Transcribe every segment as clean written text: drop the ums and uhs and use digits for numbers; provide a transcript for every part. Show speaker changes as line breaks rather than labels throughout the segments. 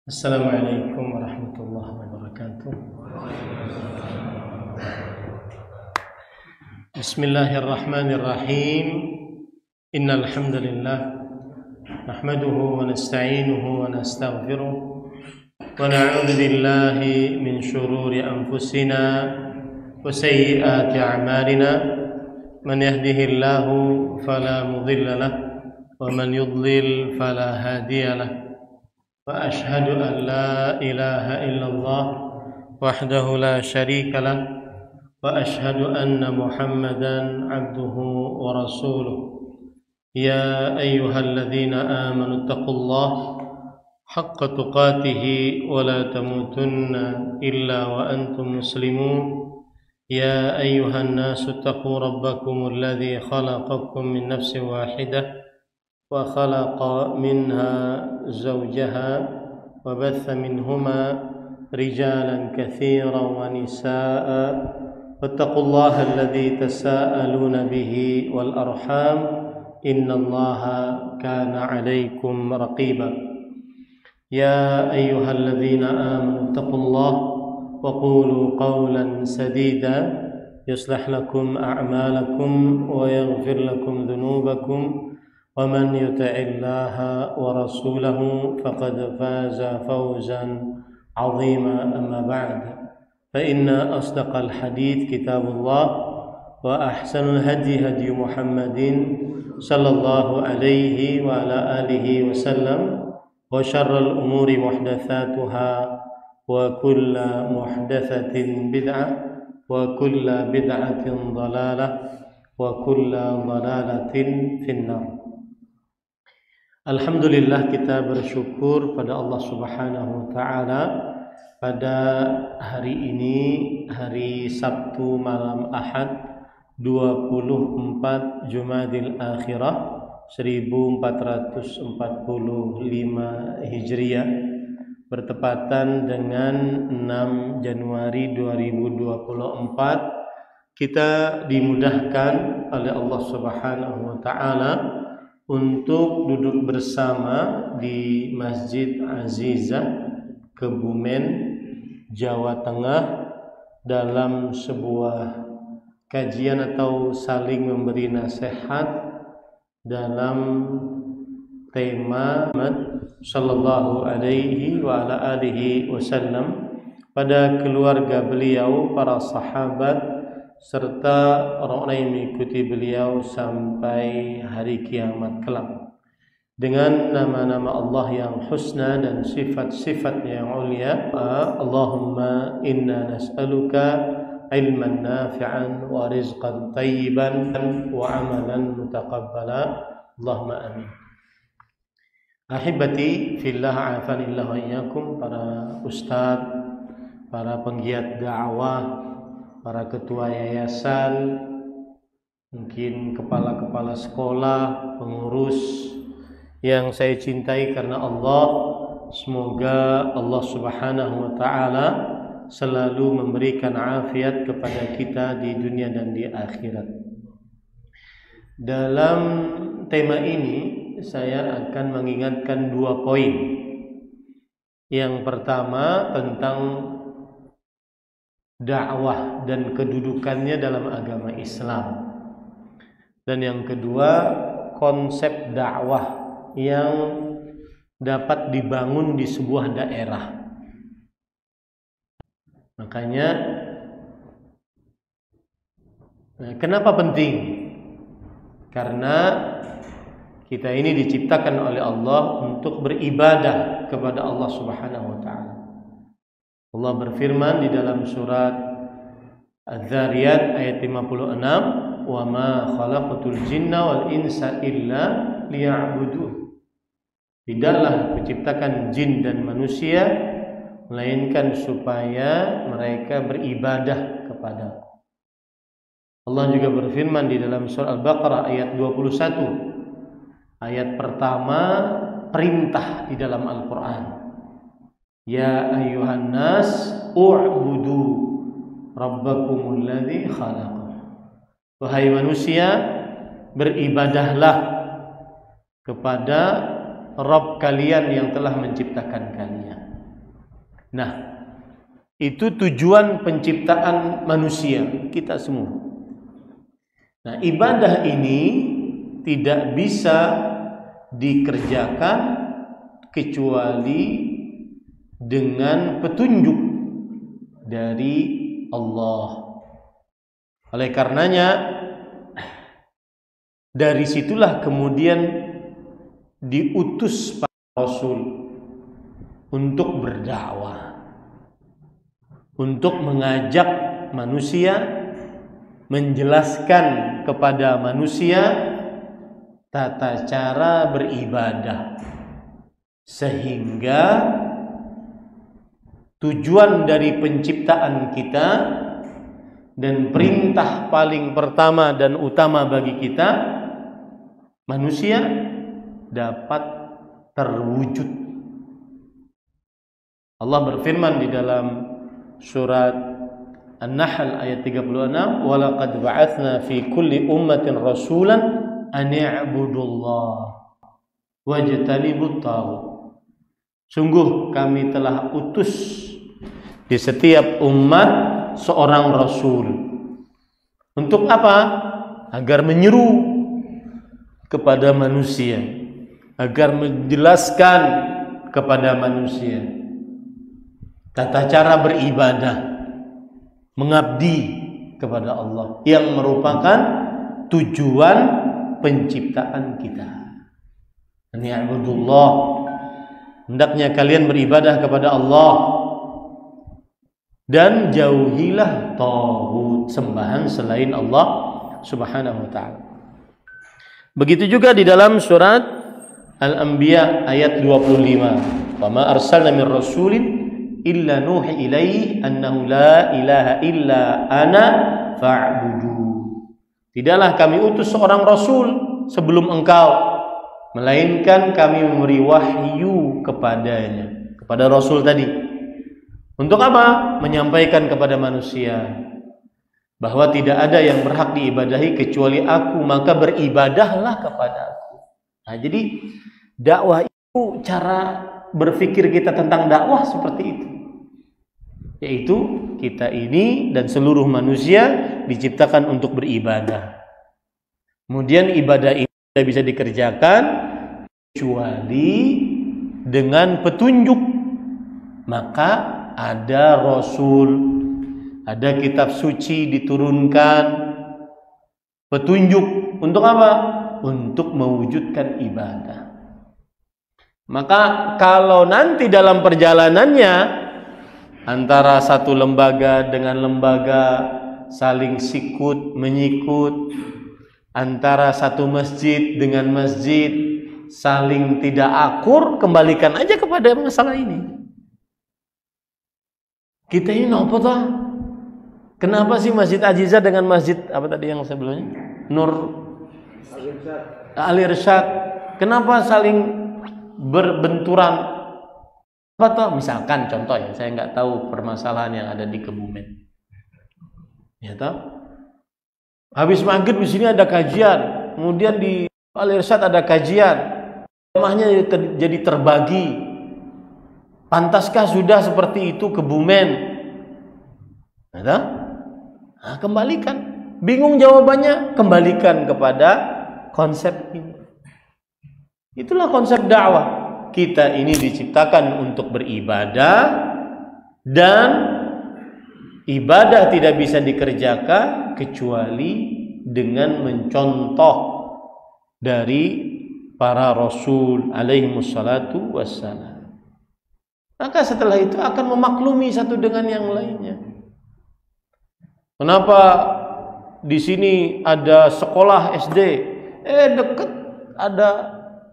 Assalamualaikum warahmatullahi wabarakatuh. Bismillahirrahmanirrahim. Innal hamdalillah nahmaduhu wa nasta'inuhu wa nastaghfiruh wa na'udzu billahi min shururi anfusina wa sayyiati a'malina. Man yahdihillahu fala mudilla lahu wa man yudlil fala hadiya lahu. وأشهد أن لا إله إلا الله وحده لا شريك له وأشهد أن محمدا عبده ورسوله يا أيها الذين آمنوا اتقوا الله حق تقاته ولا تموتن إلا وأنتم مسلمون يا أيها الناس اتقوا ربكم الذي خلقكم من نفس واحدة وخلق منها زوجها وبث منهما رجالا كثيرا ونساء واتقوا الله الذي تساءلون به والأرحام إن الله كان عليكم رقيبا يا أيها الذين آمنوا اتقوا الله وقولوا قولا سديدا يصلح لكم أعمالكم ويغفر لكم ذنوبكم ومن يطع الله ورسوله فقد فاز فوزا عظيما أما بعد فإن أصدق الحديث كتاب الله وأحسن الهدي هدي محمد صلى الله عليه وعلى آله وسلم وشر الأمور محدثاتها وكل محدثة بدعة وكل بدعة ضلالة وكل ضلالة في النار. Alhamdulillah, kita bersyukur pada Allah Subhanahu wa taala pada hari ini, hari Sabtu malam Ahad 24 Jumadil Akhirah 1445 Hijriah, bertepatan dengan 6 Januari 2024. Kita dimudahkan oleh Allah Subhanahu wa taala untuk duduk bersama di Masjid Azizah Kebumen, Jawa Tengah, dalam sebuah kajian atau saling memberi nasihat dalam tema Muhammad sallallahu alaihi wa ala alihi wasallam, pada keluarga beliau, para sahabat, serta orang-orang yang mengikuti beliau sampai hari kiamat kelak, dengan nama-nama Allah yang husna dan sifat-sifat yang ulia. Allahumma inna nas'aluka ilman nafi'an wa rizqan tayyiban wa amalan mutaqabbala. Allahumma amin. Ahibati fillah, afanillah wa iyyakum, para ustaz, para penggiat dakwah, para ketua yayasan, mungkin kepala-kepala sekolah, pengurus yang saya cintai karena Allah. Semoga Allah Subhanahu wa taala selalu memberikan afiat kepada kita di dunia dan di akhirat. Dalam tema ini saya akan mengingatkan 2 poin. Yang pertama tentang dakwah dan kedudukannya dalam agama Islam, dan yang kedua konsep dakwah yang dapat dibangun di sebuah daerah. Makanya kenapa penting? Karena kita ini diciptakan oleh Allah untuk beribadah kepada Allah Subhanahu wa taala. Allah berfirman di dalam surat Az-Zariyat ayat 56, "Wa ma khalaqatul jinna wal insa illa liya'budun." Tidaklah kuciptakan jin dan manusia melainkan supaya mereka beribadah kepadaku. Allah juga berfirman di dalam surah Al-Baqarah ayat 21, ayat pertama perintah di dalam Al-Qur'an. Ya ayyuhan nas u'budu rabbakumul ladzi khalaqakum. Wahai manusia, beribadahlah kepada Rabb kalian yang telah menciptakan kalian. Nah, itu tujuan penciptaan manusia kita semua. Nah, ibadah ini tidak bisa dikerjakan kecuali dengan petunjuk dari Allah. Oleh karenanya, dari situlah kemudian diutus para rasul untuk berdakwah, untuk mengajak manusia, menjelaskan kepada manusia tata cara beribadah, sehingga tujuan dari penciptaan kita dan perintah paling pertama dan utama bagi kita manusia dapat terwujud. Allah berfirman di dalam surat An-Nahl ayat 36, "Wa laqad ba'atsna fi kulli ummatin rasulan an i'budullaha wajtanibut taghut." Sungguh kami telah utus di setiap umat seorang rasul. Untuk apa? Agar menyeru kepada manusia, agar menjelaskan kepada manusia tata cara beribadah, mengabdi kepada Allah, yang merupakan tujuan penciptaan kita. Ni'budullah, hendaknya kalian beribadah kepada Allah dan jauhilah taghut, sembahan selain Allah Subhanahu wa taala. Begitu juga di dalam surat Al-Anbiya ayat 25, "Wa ma arsalna min rasulin illa nuhi ilaihi annahu la ilaha illa ana fa'budu." Tidaklah kami utus seorang rasul sebelum engkau, melainkan kami memberi wahyu kepadanya, kepada rasul tadi. Untuk apa? Menyampaikan kepada manusia bahwa tidak ada yang berhak diibadahi kecuali aku, maka beribadahlah kepada aku. Nah, jadi dakwah itu, cara berpikir kita tentang dakwah seperti itu, yaitu kita ini dan seluruh manusia diciptakan untuk beribadah. Kemudian ibadah ini tidak bisa dikerjakan kecuali dengan petunjuk. Maka ada rasul, ada kitab suci diturunkan, petunjuk untuk apa? Untuk mewujudkan ibadah. Maka kalau nanti dalam perjalanannya antara satu lembaga dengan lembaga saling sikut menyikut, antara satu masjid dengan masjid saling tidak akur, kembalikan aja kepada masalah ini. Kita ini apa toh? Kenapa sih Masjid Azizah dengan masjid apa tadi yang sebelumnya? Nur Al-Irsyad. Kenapa saling berbenturan? Apa toh? Misalkan contoh ya, saya nggak tahu permasalahan yang ada di Kebumen. Ya toh? Habis maghrib di sini ada kajian, kemudian di Al-Irsyad ada kajian, jamaahnya jadi terbagi. Pantaskah sudah seperti itu Kebumen? Nah, kembalikan. Bingung jawabannya, kembalikan kepada konsep ini. Itulah konsep dakwah. Kita ini diciptakan untuk beribadah, dan ibadah tidak bisa dikerjakan kecuali dengan mencontoh dari para rasul alaihi wassalatu wassalam. Maka setelah itu akan memaklumi satu dengan yang lainnya. Kenapa di sini ada sekolah SD? Dekat ada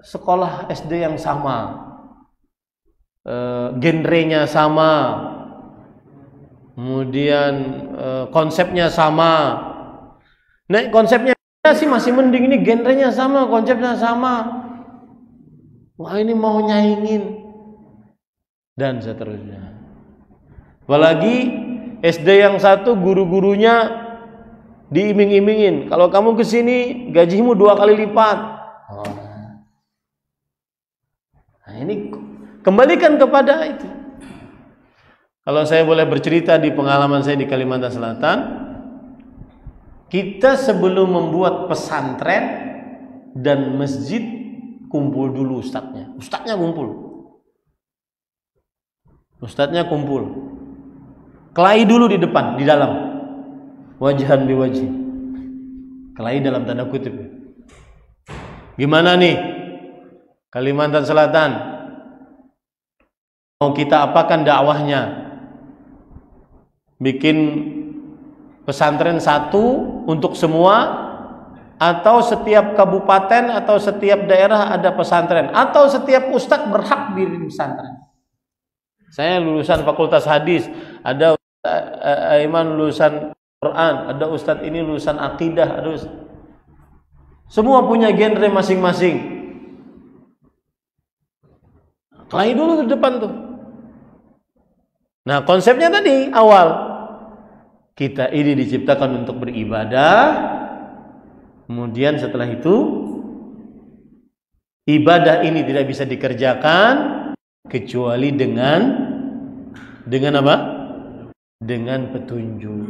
sekolah SD yang sama, genrenya sama, kemudian konsepnya sama. Nah, konsepnya sih masih mending, ini genrenya sama, konsepnya sama. Wah, ini mau nyaingin dan seterusnya. Apalagi SD yang satu guru-gurunya diiming-imingin, kalau kamu kesini gajimu 2 kali lipat. Nah, ini kembalikan kepada itu. Kalau saya boleh bercerita di pengalaman saya di Kalimantan Selatan, kita sebelum membuat pesantren dan masjid kumpul dulu ustadznya. Ustadznya kumpul. Kelahi dulu di depan, di dalam. Wajhan biwajhi. Kelahi dalam tanda kutip. Gimana nih Kalimantan Selatan? Mau kita apakan dakwahnya? Bikin pesantren satu untuk semua, atau setiap kabupaten atau setiap daerah ada pesantren, atau setiap ustadz berhak bikin pesantren. Saya lulusan fakultas hadis, ada Aiman lulusan Quran, ada ustadz ini lulusan akidah, ada semua punya genre masing-masing. Kelahi dulu di depan tuh. Nah, konsepnya tadi awal, kita ini diciptakan untuk beribadah, kemudian setelah itu ibadah ini tidak bisa dikerjakan kecuali dengan apa? Dengan petunjuk.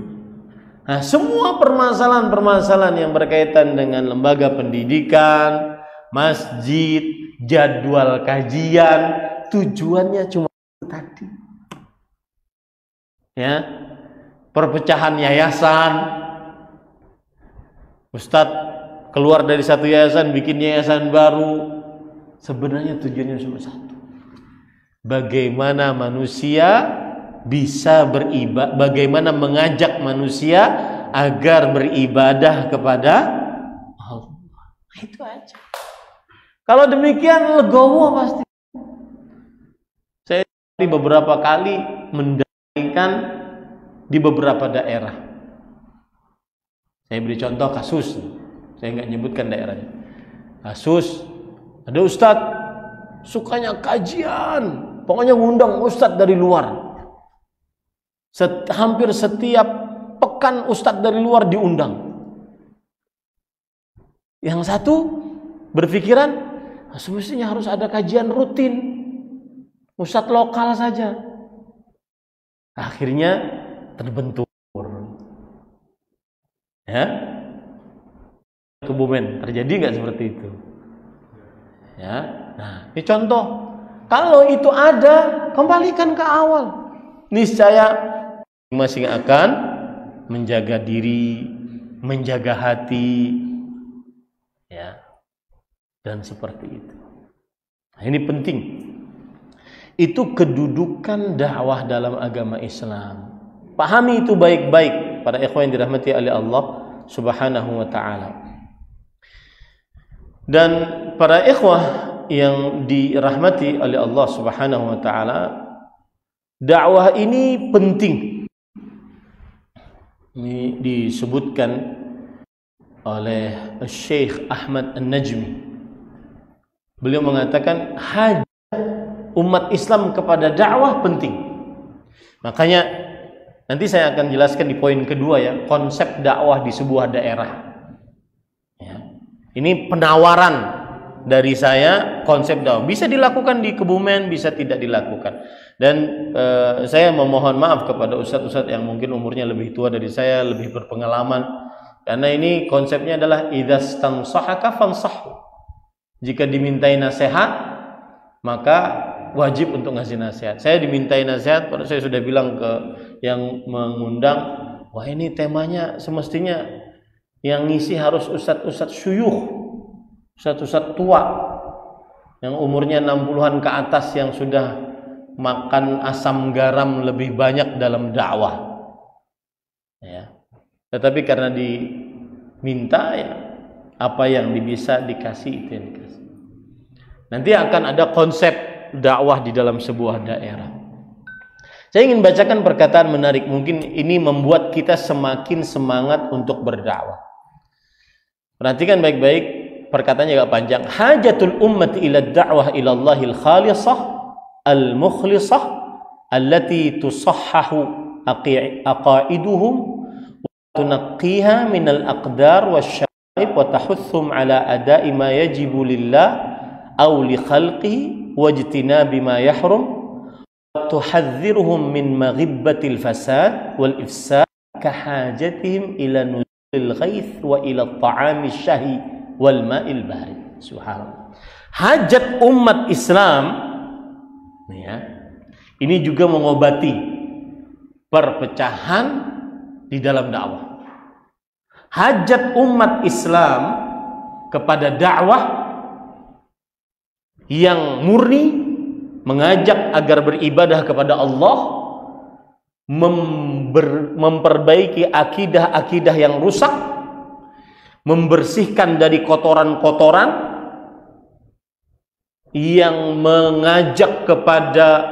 Nah, semua permasalahan-permasalahan yang berkaitan dengan lembaga pendidikan, masjid, jadwal kajian, tujuannya cuma tadi. Ya, perpecahan yayasan. Ustadz keluar dari satu yayasan bikin yayasan baru. Sebenarnya tujuannya cuma satu. Bagaimana manusia bisa beribadah, bagaimana mengajak manusia agar beribadah kepada Allah. Itu aja. Kalau demikian legowo pasti. Saya beberapa kali di beberapa daerah. Saya beri contoh kasus, saya nggak nyebutkan daerahnya. Kasus, ada ustadz sukanya kajian, pokoknya ngundang ustadz dari luar. Hampir setiap pekan ustadz dari luar diundang. Yang satu berpikiran, semestinya harus ada kajian rutin, ustadz lokal saja. Akhirnya terbentur, ya, Kebumen. Terjadi nggak seperti itu? Ya, nah ini contoh. Kalau itu ada, kembalikan ke awal. Niscaya masing akan menjaga diri, menjaga hati, ya, dan seperti itu. Nah, ini penting. Itu kedudukan dakwah dalam agama Islam. Pahami itu baik-baik para ikhwan yang dirahmati oleh Allah Subhanahu wa taala. Dan para ikhwah yang dirahmati oleh Allah Subhanahu wa taala, dakwah ini penting. Ini disebutkan oleh Syekh Ahmad An-Najmi. Beliau mengatakan hajat umat Islam kepada dakwah penting. Makanya nanti saya akan jelaskan di poin kedua, ya, konsep dakwah di sebuah daerah. Ya. Ini penawaran dari saya, konsep dakwah bisa dilakukan di Kebumen, bisa tidak dilakukan. Dan saya memohon maaf kepada ustadz-ustadz yang mungkin umurnya lebih tua dari saya, lebih berpengalaman, karena ini konsepnya adalah idzas tansahaka fansahhu. Jika dimintai nasihat, maka wajib untuk ngasih nasihat. Saya dimintai nasihat, saya sudah bilang ke yang mengundang, wah ini temanya semestinya yang ngisi harus ustadz-ustadz syuyukh, ustadz-ustadz tua, yang umurnya 60-an ke atas, yang sudah makan asam garam lebih banyak dalam dakwah. Ya. Tetapi karena diminta, ya, apa yang bisa dikasih itu yang dikasih. Nanti akan ada konsep dakwah di dalam sebuah daerah. Saya ingin bacakan perkataan menarik, mungkin ini membuat kita semakin semangat untuk berdakwah. Perhatikan baik-baik, perkataannya agak panjang. Hajatul ummati ila da'wah ila Allahil khalisah al-mukhlisah allati tusahhahu aqaiduhum wa tunaqqiha minal aqdar wasyaib wa tahuthum ala ada'i ma yajibu lillah aw li khalqihi wajtinabi ma yahrum tuhadziruhum min maghibbatil fasad wal ifsad kahajatihim ila nuzulil ghaith wa ila ta'ami syahi wal ma'il barid. Subhanallah. Hajat umat Islam ya, ini juga mengobati perpecahan di dalam dakwah. Hajat umat Islam kepada dakwah yang murni, mengajak agar beribadah kepada Allah, memperbaiki akidah-akidah yang rusak, membersihkan dari kotoran-kotoran, yang mengajak kepada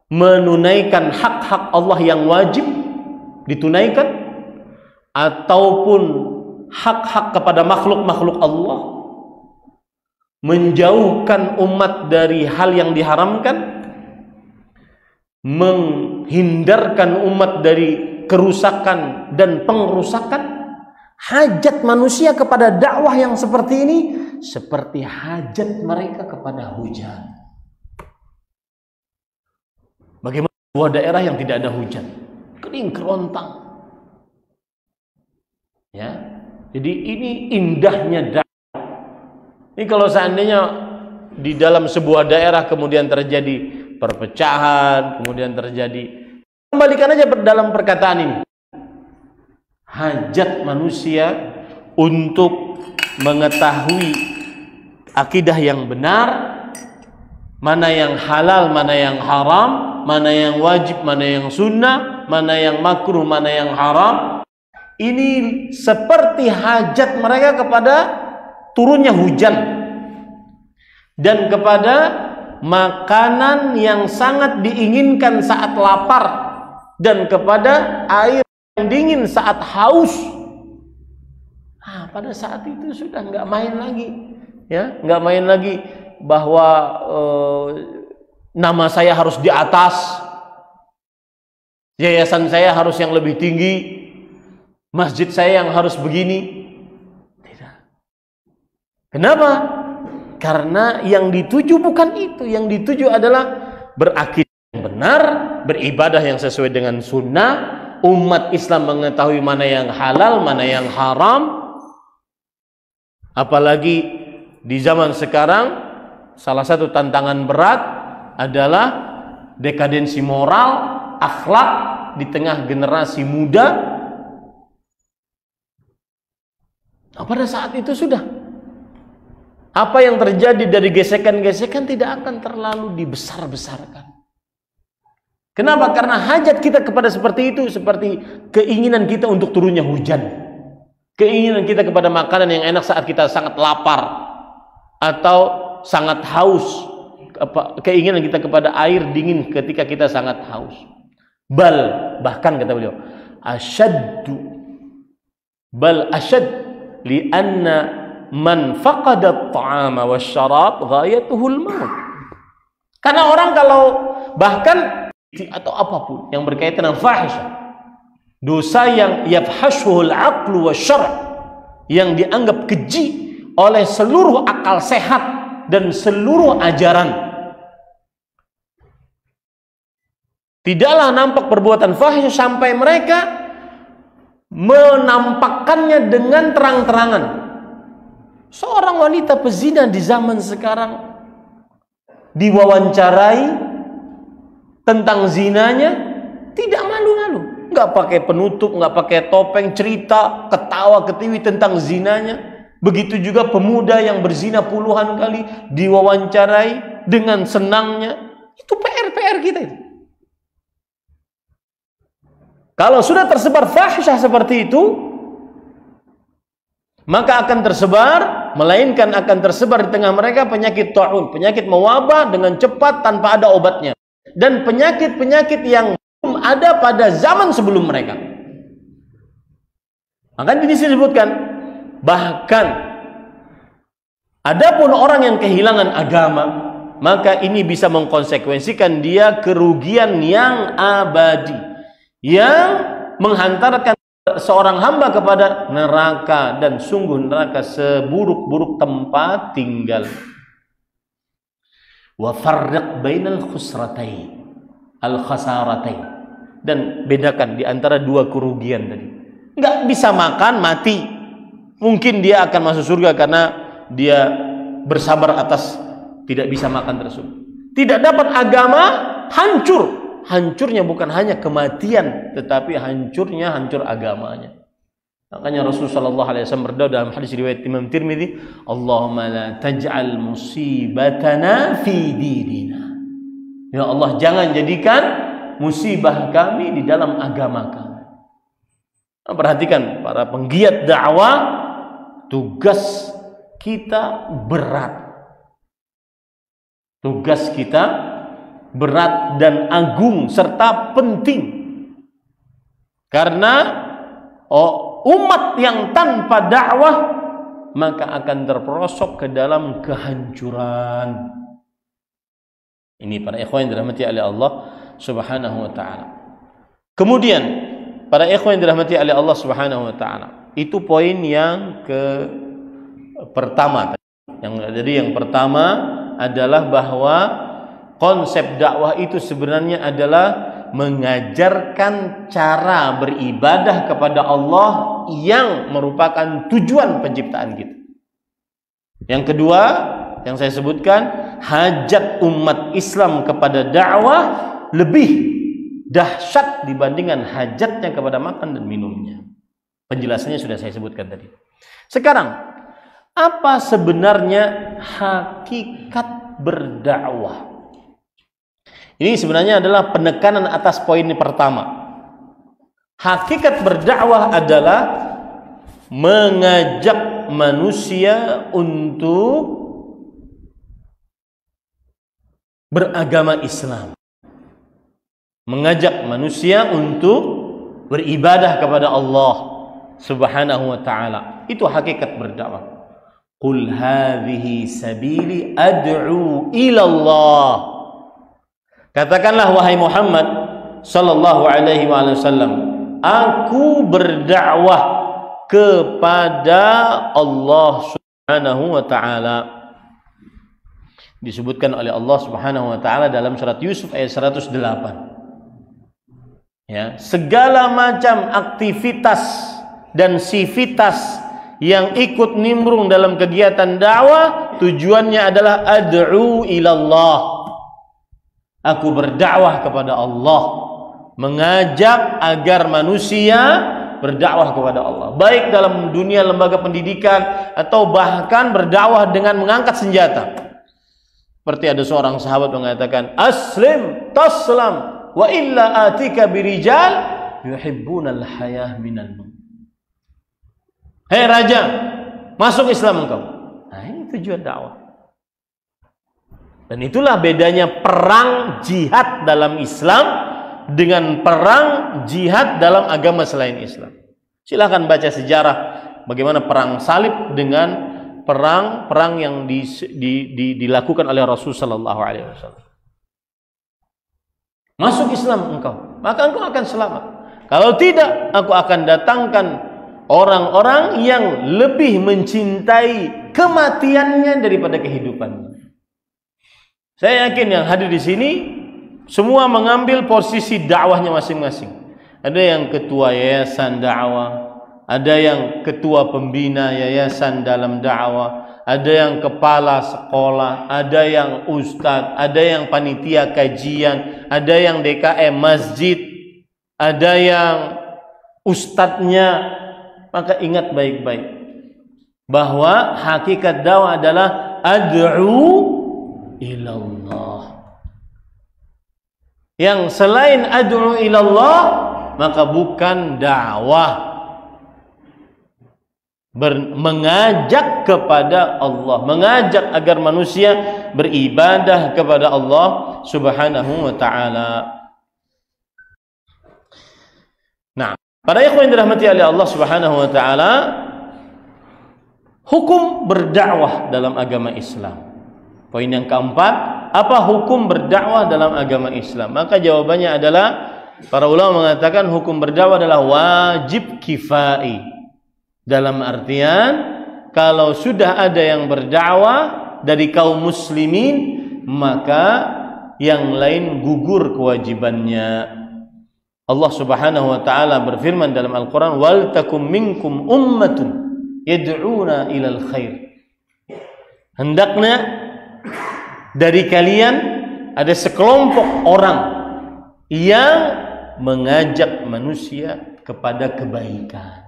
menunaikan hak-hak Allah yang wajib ditunaikan, ataupun hak-hak kepada makhluk-makhluk Allah, menjauhkan umat dari hal yang diharamkan, menghindarkan umat dari kerusakan dan pengrusakan. Hajat manusia kepada dakwah yang seperti ini seperti hajat mereka kepada hujan. Bagaimana sebuah daerah yang tidak ada hujan? Kering kerontang. Ya. Jadi ini indahnya dakwah. Ini kalau seandainya di dalam sebuah daerah kemudian terjadi perpecahan, kemudian terjadi, kembalikan aja dalam perkataan ini. Hajat manusia untuk mengetahui akidah yang benar, mana yang halal, mana yang haram, mana yang wajib, mana yang sunnah, mana yang makruh, mana yang haram. Ini seperti hajat mereka kepada turunnya hujan dan kepada makanan yang sangat diinginkan saat lapar dan kepada air yang dingin saat haus. Pada saat itu sudah nggak main lagi, ya, nggak main lagi bahwa nama saya harus di atas, yayasan saya harus yang lebih tinggi, masjid saya yang harus begini. Tidak. Kenapa? Karena yang dituju bukan itu. Yang dituju adalah berakidah yang benar, beribadah yang sesuai dengan sunnah. Umat Islam mengetahui mana yang halal, mana yang haram. Apalagi di zaman sekarang, salah satu tantangan berat adalah dekadensi moral, akhlak di tengah generasi muda. Nah, pada saat itu sudah, apa yang terjadi dari gesekan-gesekan tidak akan terlalu dibesar-besarkan. Kenapa? Karena hajat kita kepada seperti itu, seperti keinginan kita untuk turunnya hujan, keinginan kita kepada makanan yang enak saat kita sangat lapar atau sangat haus, keinginan kita kepada air dingin ketika kita sangat haus. Bahkan kata beliau, asyad lianna man faqada at-ta'ama wasyarab ghayatuhul maut. Karena orang kalau bahkan atau apapun yang berkaitan dengan fahisyah, dosa yang yafhashuhul aqlu wasyara', yang dianggap keji oleh seluruh akal sehat dan seluruh ajaran, tidaklah nampak perbuatan fahisyah sampai mereka menampakkannya dengan terang-terangan. Seorang wanita pezina di zaman sekarang diwawancarai tentang zinanya, tidak malu-malu, nggak pakai penutup, nggak pakai topeng, cerita ketawa ketiwi tentang zinanya. Begitu juga pemuda yang berzina puluhan kali diwawancarai dengan senangnya. Itu PR kita itu. Kalau sudah tersebar fahisyah seperti itu, maka akan tersebar, melainkan akan tersebar di tengah mereka penyakit ta'un, penyakit mewabah dengan cepat tanpa ada obatnya, dan penyakit-penyakit yang belum ada pada zaman sebelum mereka. Maka di sini disebutkan, bahkan adapun orang yang kehilangan agama, maka ini bisa mengkonsekuensikan dia kerugian yang abadi, yang menghantarkan seorang hamba kepada neraka, dan sungguh neraka seburuk-buruk tempat tinggal. Wa farriq bainal khusratain, al-khasaratain. Dan bedakan di antara dua kerugian tadi. Nggak bisa makan, mati. Mungkin dia akan masuk surga karena dia bersabar atas tidak bisa makan tersebut. Tidak dapat agama, hancur. Hancurnya bukan hanya kematian, tetapi hancur agamanya. Makanya Rasulullah SAW berdoa dalam hadis riwayat Imam Tirmidzi, Allahumma la taj'al musibatana fi dinina. Ya Allah, jangan jadikan musibah kami di dalam agama kami. Nah, perhatikan para penggiat dakwah, tugas kita berat. Tugas kita berat dan agung serta penting. Karena umat yang tanpa dakwah maka akan terperosok ke dalam kehancuran. Ini para ikhwan yang dirahmati oleh Allah Subhanahu wa taala. Kemudian para ikhwan yang dirahmati oleh Allah Subhanahu wa taala, itu poin yang pertama. Yang pertama adalah bahwa konsep dakwah itu sebenarnya adalah mengajarkan cara beribadah kepada Allah yang merupakan tujuan penciptaan kita. Yang kedua, yang saya sebutkan, hajat umat Islam kepada dakwah lebih dahsyat dibandingkan hajatnya kepada makan dan minumnya. Penjelasannya sudah saya sebutkan tadi. Sekarang, apa sebenarnya hakikat berdakwah? Ini sebenarnya adalah penekanan atas poin pertama. Hakikat berdakwah adalah mengajak manusia untuk beragama Islam. Mengajak manusia untuk beribadah kepada Allah Subhanahu wa taala. Itu hakikat berdakwah. Qul hadhihi sabili ad'u ila Allah. Katakanlah wahai Muhammad sallallahu alaihi wasallam, aku berdakwah kepada Allah Subhanahu wa taala. Disebutkan oleh Allah Subhanahu wa taala dalam surat Yusuf ayat 108. Ya, segala macam aktivitas dan sivitas yang ikut nimbrung dalam kegiatan dakwah tujuannya adalah ad'u ilallah. Aku berdakwah kepada Allah, mengajak agar manusia berdakwah kepada Allah, baik dalam dunia lembaga pendidikan atau bahkan berdakwah dengan mengangkat senjata. Seperti ada seorang sahabat mengatakan, aslim taslam wa illa atika birijal yuhibbunal hayah minal maut. Hei raja, masuk Islam engkau. Nah, ini tujuan dakwah. Dan itulah bedanya perang jihad dalam Islam dengan perang jihad dalam agama selain Islam. Silahkan baca sejarah bagaimana perang salib dengan perang yang dilakukan oleh Rasulullah sallallahu alaihi wasallam. Masuk Islam engkau, maka engkau akan selamat. Kalau tidak, aku akan datangkan orang-orang yang lebih mencintai kematiannya daripada kehidupannya. Saya yakin yang hadir di sini semua mengambil posisi dakwahnya masing-masing. Ada yang ketua yayasan dakwah, ada yang ketua pembina yayasan dalam dakwah, ada yang kepala sekolah, ada yang ustadz, ada yang panitia kajian, ada yang DKM masjid, ada yang ustadznya. Maka ingat baik-baik bahwa hakikat dakwah adalah ad'u ilallah. Yang selain ad'u ilallah maka bukan dakwah. Mengajak kepada Allah, mengajak agar manusia beribadah kepada Allah Subhanahu wa taala. Nah, para ikhwan yang dirahmati oleh Allah Subhanahu wa taala, hukum berdakwah dalam agama Islam. Poin yang keempat, apa hukum berdakwah dalam agama Islam? Maka jawabannya adalah para ulama mengatakan hukum berdakwah adalah wajib kifai. Dalam artian kalau sudah ada yang berdakwah dari kaum muslimin, maka yang lain gugur kewajibannya. Allah Subhanahu wa taala berfirman dalam Al-Qur'an, "Wal takum minkum ummatun yad'una ilal khair." Hendaknya dari kalian ada sekelompok orang yang mengajak manusia kepada kebaikan.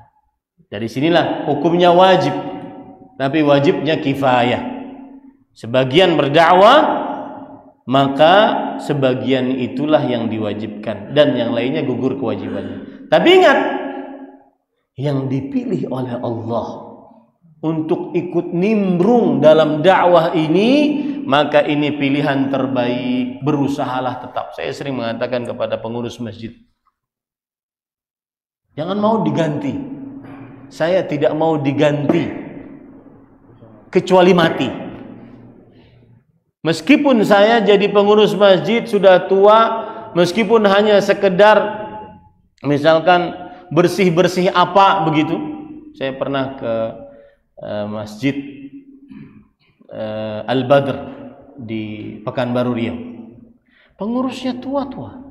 Dari sinilah hukumnya wajib, tapi wajibnya kifayah. Sebagian berdakwah, maka sebagian itulah yang diwajibkan dan yang lainnya gugur kewajibannya. Tapi ingat, yang dipilih oleh Allah untuk ikut nimbrung dalam dakwah ini, maka ini pilihan terbaik. Berusahalah tetap. Saya sering mengatakan kepada pengurus masjid, jangan mau diganti. Saya tidak mau diganti kecuali mati. Meskipun saya jadi pengurus masjid sudah tua, meskipun hanya sekedar misalkan bersih-bersih apa begitu. Saya pernah ke Masjid Al-Badr di Pekanbaru Riau. Pengurusnya tua-tua.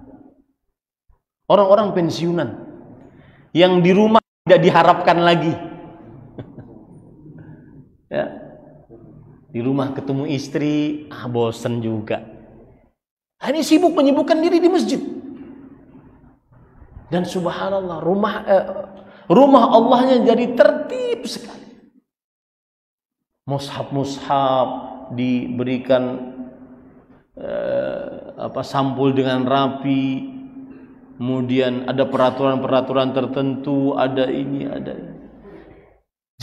Orang-orang pensiunan yang di rumah tidak diharapkan lagi. Ya. Di rumah ketemu istri, bosen juga. Ini sibuk menyibukkan diri di masjid. Dan subhanallah, rumah Allahnya jadi tertib sekali. Mushaf-mushaf diberikan sampul dengan rapi. Kemudian ada peraturan-peraturan tertentu, ada ini, ada ini.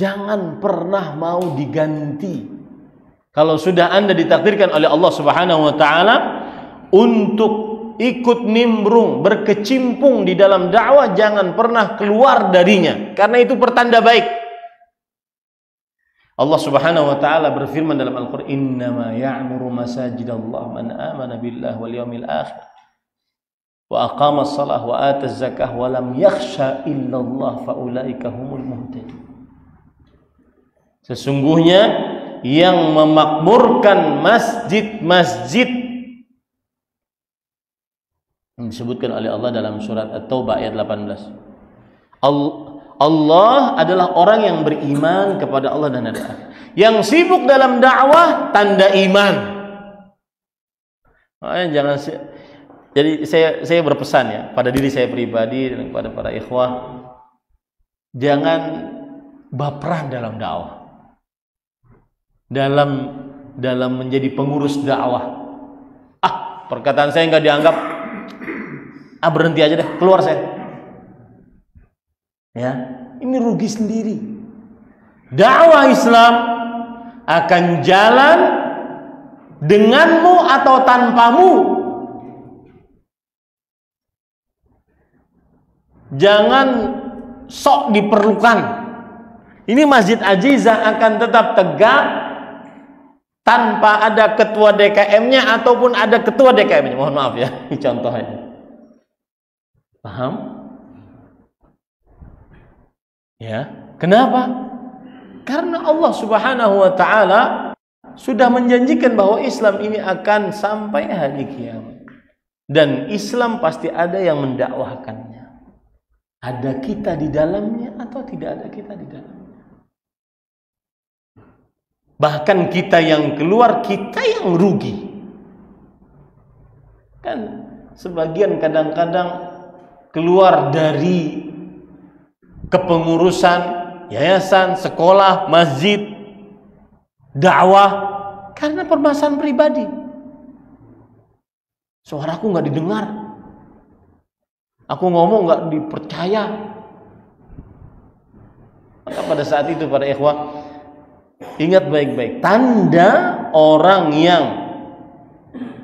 Jangan pernah mau diganti. Kalau sudah Anda ditakdirkan oleh Allah Subhanahu wa taala untuk ikut nimbrung, berkecimpung di dalam dakwah, jangan pernah keluar darinya, karena itu pertanda baik. Allah Subhanahu wa taala berfirman dalam Al-Qur'an, "Innama ya'muru masajidallah man amana billahi wal yawmil akhir wa aqama as-salah wa ata az-zakah wa lam yakhsha illallah fa ulaika humul muhtadun." Sesungguhnya yang memakmurkan masjid-masjid yang disebutkan oleh Allah dalam surat At-Taubah ayat 18. Allah adalah orang yang beriman kepada Allah dan hari akhir. Yang sibuk dalam dakwah tanda iman. Makanya jangan. Jadi saya berpesan ya pada diri saya pribadi dan kepada para ikhwah, jangan baperan dalam dakwah. Dalam menjadi pengurus dakwah. Perkataan saya nggak dianggap, berhenti aja deh, keluar saya. Ya, ini rugi sendiri. Dakwah Islam akan jalan denganmu atau tanpamu. Jangan sok diperlukan. Ini Masjid Ajizah akan tetap tegak tanpa ada ketua DKM-nya ataupun ada ketua DKM-nya. Mohon maaf ya, ini contohnya. Paham? Ya, kenapa? Karena Allah Subhanahu wa taala sudah menjanjikan bahwa Islam ini akan sampai hari kiamat. Dan Islam pasti ada yang mendakwahkannya. Ada kita di dalamnya atau tidak ada kita di dalamnya. Bahkan kita yang keluar, kita yang rugi. Kan sebagian kadang-kadang keluar dari kepengurusan, yayasan, sekolah, masjid, dakwah karena permasalahan pribadi. Suaraku nggak didengar, aku ngomong nggak dipercaya. Maka pada saat itu para ikhwah, ingat baik-baik, tanda orang yang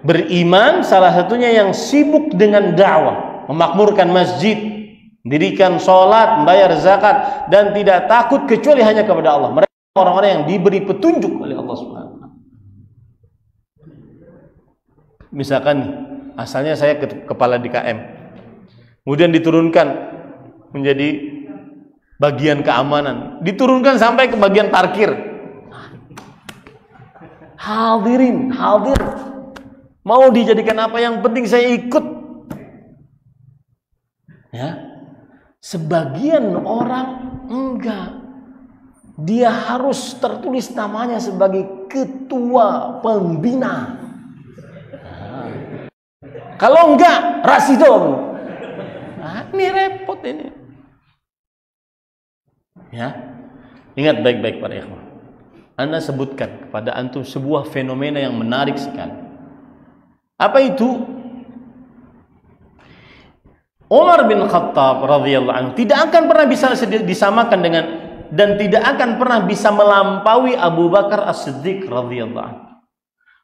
beriman salah satunya yang sibuk dengan dakwah, memakmurkan masjid, mendirikan sholat, membayar zakat, dan tidak takut kecuali hanya kepada Allah. Mereka orang-orang yang diberi petunjuk oleh Allah Subhanahu wa taala. Misalkan asalnya saya kepala DKM, kemudian diturunkan menjadi bagian keamanan, diturunkan sampai ke bagian parkir. Hadir, Mau dijadikan apa, yang penting saya ikut. Ya. Sebagian orang enggak. Dia harus tertulis namanya sebagai ketua pembina. Kalau enggak, rasidom. Ini repot ini. Ya. Ingat baik-baik para ikhwan. Anda sebutkan kepada antum sebuah fenomena yang menarik sekali. Apa itu? Umar bin Khattab radhiyallahu anhu tidak akan pernah bisa disamakan dengan, dan tidak akan pernah bisa melampaui Abu Bakar As-Siddiq radhiyallahu anhu.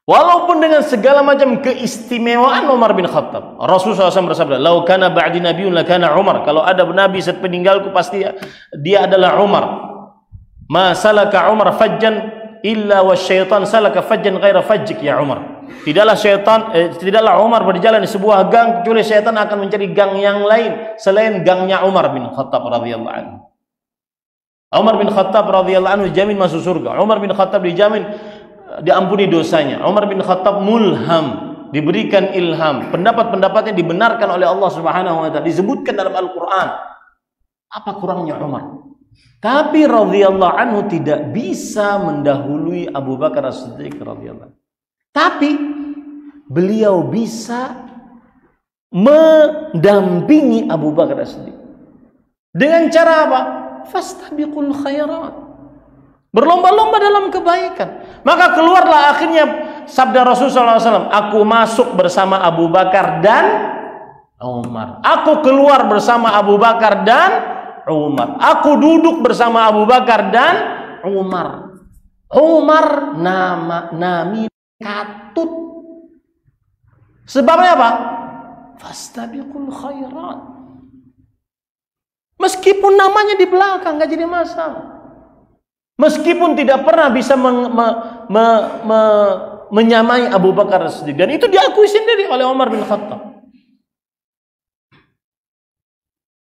Walaupun dengan segala macam keistimewaan Umar bin Khattab. Rasulullah SAW bersabda, "Lau kana ba'di nabiyyun lakana Umar." Kalau ada nabi setelah peninggalku pasti dia adalah Umar. Ma salaka Umar fajjan illa wasyaitan salaka fajjan ghaira fajjik ya Umar. Tidaklah Umar berjalan di sebuah gang kecuali syaitan akan mencari gang yang lain selain gangnya Umar bin Khattab radhiyallahu anhu. Umar bin Khattab radhiyallahu anhu dijamin masuk surga. Umar bin Khattab dijamin diampuni dosanya. Umar bin Khattab mulham, diberikan ilham. Pendapat-pendapatnya dibenarkan oleh Allah Subhanahu wa taala, disebutkan dalam Al-Qur'an. Apa kurangnya Umar? Tapi radhiyallahu anhu tidak bisa mendahului Abu Bakar As-Siddiq radhiyallahu anhu. Tapi beliau bisa mendampingi Abu Bakar As-Siddiq. Dengan cara apa? Fastabiqul khairat. Berlomba-lomba dalam kebaikan. Maka keluarlah akhirnya sabda Rasulullah SAW, aku masuk bersama Abu Bakar dan Umar. Aku keluar bersama Abu Bakar dan Umar. Aku duduk bersama Abu Bakar dan Umar. Umar nami katut. Sebabnya apa? Fastabiqul khairat. Meskipun namanya di belakang gak jadi masalah. Meskipun tidak pernah bisa menyamai Abu Bakar As-Siddiq, dan itu diakui sendiri oleh Umar bin Khattab.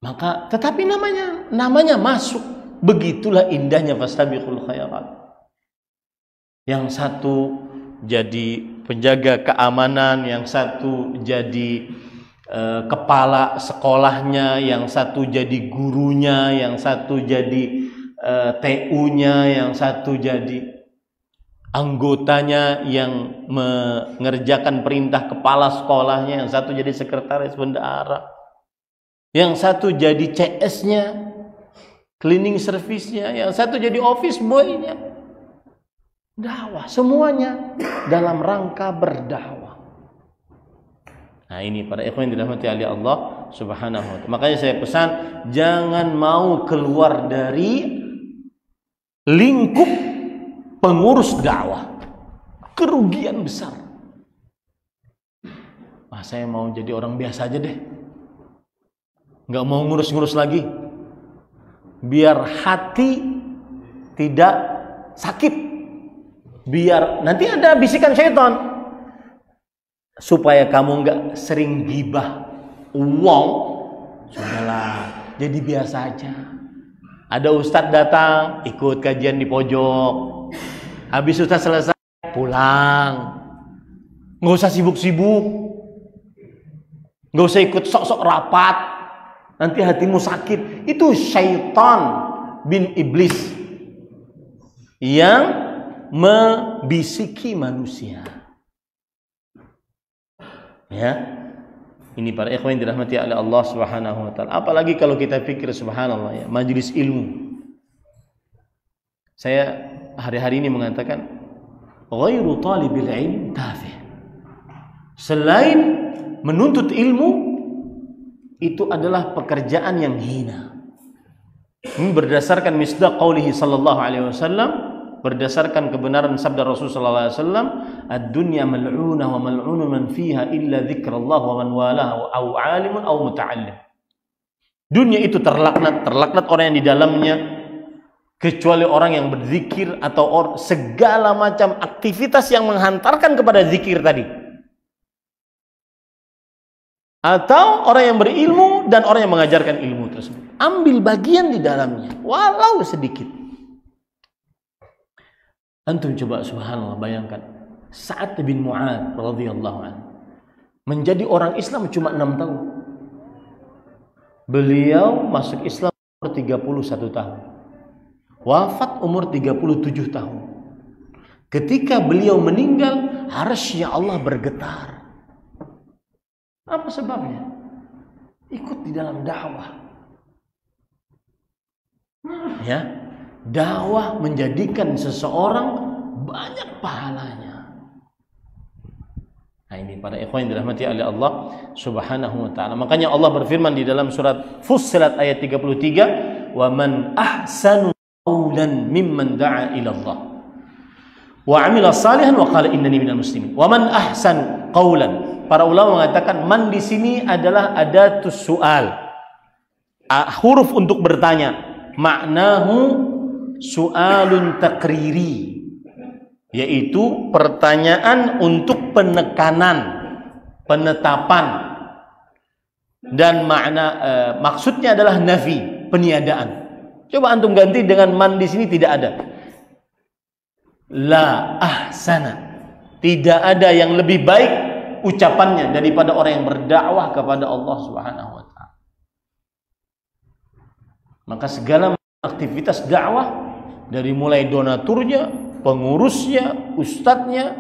Maka tetapi namanya masuk. Begitulah indahnya fastabiqul khairat. Yang satu jadi penjaga keamanan, yang satu jadi kepala sekolahnya, yang satu jadi gurunya, yang satu jadi TU-nya, yang satu jadi anggotanya yang mengerjakan perintah kepala sekolahnya, yang satu jadi sekretaris bendahara, yang satu jadi CS-nya, cleaning service-nya, yang satu jadi office boy-nya. Dakwah, semuanya dalam rangka berdakwah. Nah ini para ikhwan yang dirahmati oleh Allah Subhanahu wa taala. Makanya saya pesan, jangan mau keluar dari lingkup pengurus dakwah. Kerugian besar. Saya mau jadi orang biasa aja deh, nggak mau ngurus-ngurus lagi, biar hati tidak sakit, biar nanti ada bisikan syaitan supaya kamu nggak sering gibah. Sudahlah, jadi biasa aja. Ada ustadz datang, ikut kajian di pojok. Habis ustadz selesai, pulang. Nggak usah sibuk-sibuk. Nggak usah ikut sok-sok rapat. Nanti hatimu sakit. Itu syaitan bin iblis yang membisiki manusia. Ya. Ini para ikhwan yang dirahmati oleh Allah Subhanahu wa taala. Apalagi kalau kita pikir subhanallah ya, majelis ilmu. Saya hari-hari ini mengatakan ghairu talibil ilm tafih. Selain menuntut ilmu, itu adalah pekerjaan yang hina. Ini berdasarkan misdaq qaulihi sallallahu alaihi wasallam, berdasarkan kebenaran sabda Rasulullah sallallahu alaihi wasallam, ad-dunya mal'unah wa mal'unun man fiha illa dzikrullah wa man walah aw 'alimun aw muta'allim. Dunia itu terlaknat orang yang di dalamnya, kecuali orang yang berzikir atau segala macam aktivitas yang menghantarkan kepada zikir tadi. Atau orang yang berilmu dan orang yang mengajarkan ilmu tersebut. Ambil bagian di dalamnya, walau sedikit. Antum coba subhanallah bayangkan. Sa'ad bin Mu'adz radhiyallahu anhu menjadi orang Islam cuma 6 tahun. Beliau masuk Islam umur 31 tahun. Wafat umur 37 tahun. Ketika beliau meninggal, arsy Allah bergetar. Apa sebabnya? Ikut di dalam dakwah. Ya, dakwah menjadikan seseorang banyak pahalanya. Nah, ini para ikhwan yang dirahmati oleh Allah Subhanahu wa taala. Makanya Allah berfirman di dalam surat Fussilat ayat 33, "Wa man ahsanu qawlan mimman da'a ila Allah wa 'amila salihan wa qala innani minal muslimin." Wa man ahsanu qawlan. Para ulama mengatakan man di sini adalah adatus su'al. Huruf untuk bertanya. Maknahu su'alun takriri, yaitu pertanyaan untuk penekanan, penetapan, dan maksudnya adalah nafi, peniadaan. Coba antum ganti dengan man di sini tidak ada. La ahsana, tidak ada yang lebih baik ucapannya daripada orang yang berdakwah kepada Allah Subhanahu wa taala. Maka segala aktivitas dakwah, dari mulai donaturnya, pengurusnya, ustadznya,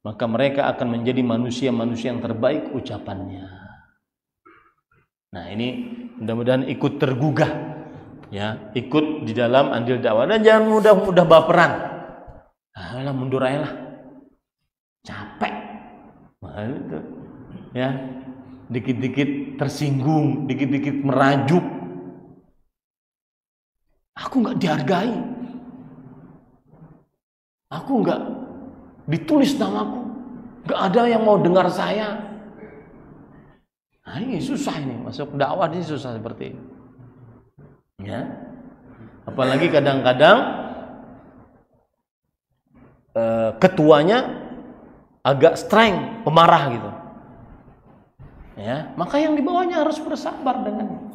maka mereka akan menjadi manusia-manusia yang terbaik ucapannya. Nah, ini mudah-mudahan ikut tergugah, ya, ikut di dalam andil dakwah, dan jangan mudah-mudah baperan. Alah, mundur aja lah, capek, ya, dikit-dikit tersinggung, dikit-dikit merajuk. Aku nggak dihargai, aku nggak ditulis namaku, nggak ada yang mau dengar saya. Nah, ini susah, ini masuk dakwah ini susah seperti ini. Ya, apalagi kadang-kadang ketuanya agak streng, pemarah gitu. Ya, maka yang di bawahnya harus bersabar dengan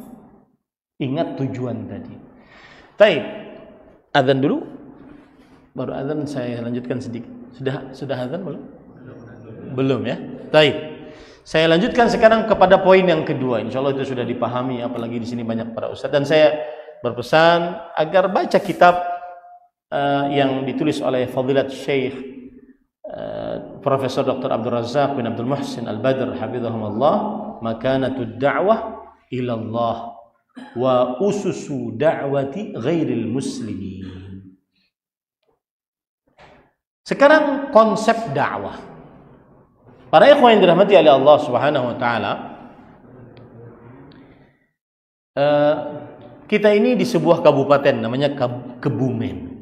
ingat tujuan tadi. Taib, azan dulu, baru azan saya lanjutkan sedikit. Sudah azan belum? Belum ya. Taib. Saya lanjutkan sekarang kepada poin yang kedua. Insya Allah itu sudah dipahami, apalagi di sini banyak para ustadz. Dan saya berpesan agar baca kitab yang ditulis oleh Fadilat Syekh Profesor Dr. Abdul Razak bin Abdul Muhsin Al-Badr hafizahumullah, Makanatud Da'wah ila Allah wa ususu da'wati ghairil muslimin. Sekarang konsep dakwah. Para ikhwan yang dirahmati oleh Allah Subhanahu wa taala, kita ini di sebuah kabupaten namanya Kebumen.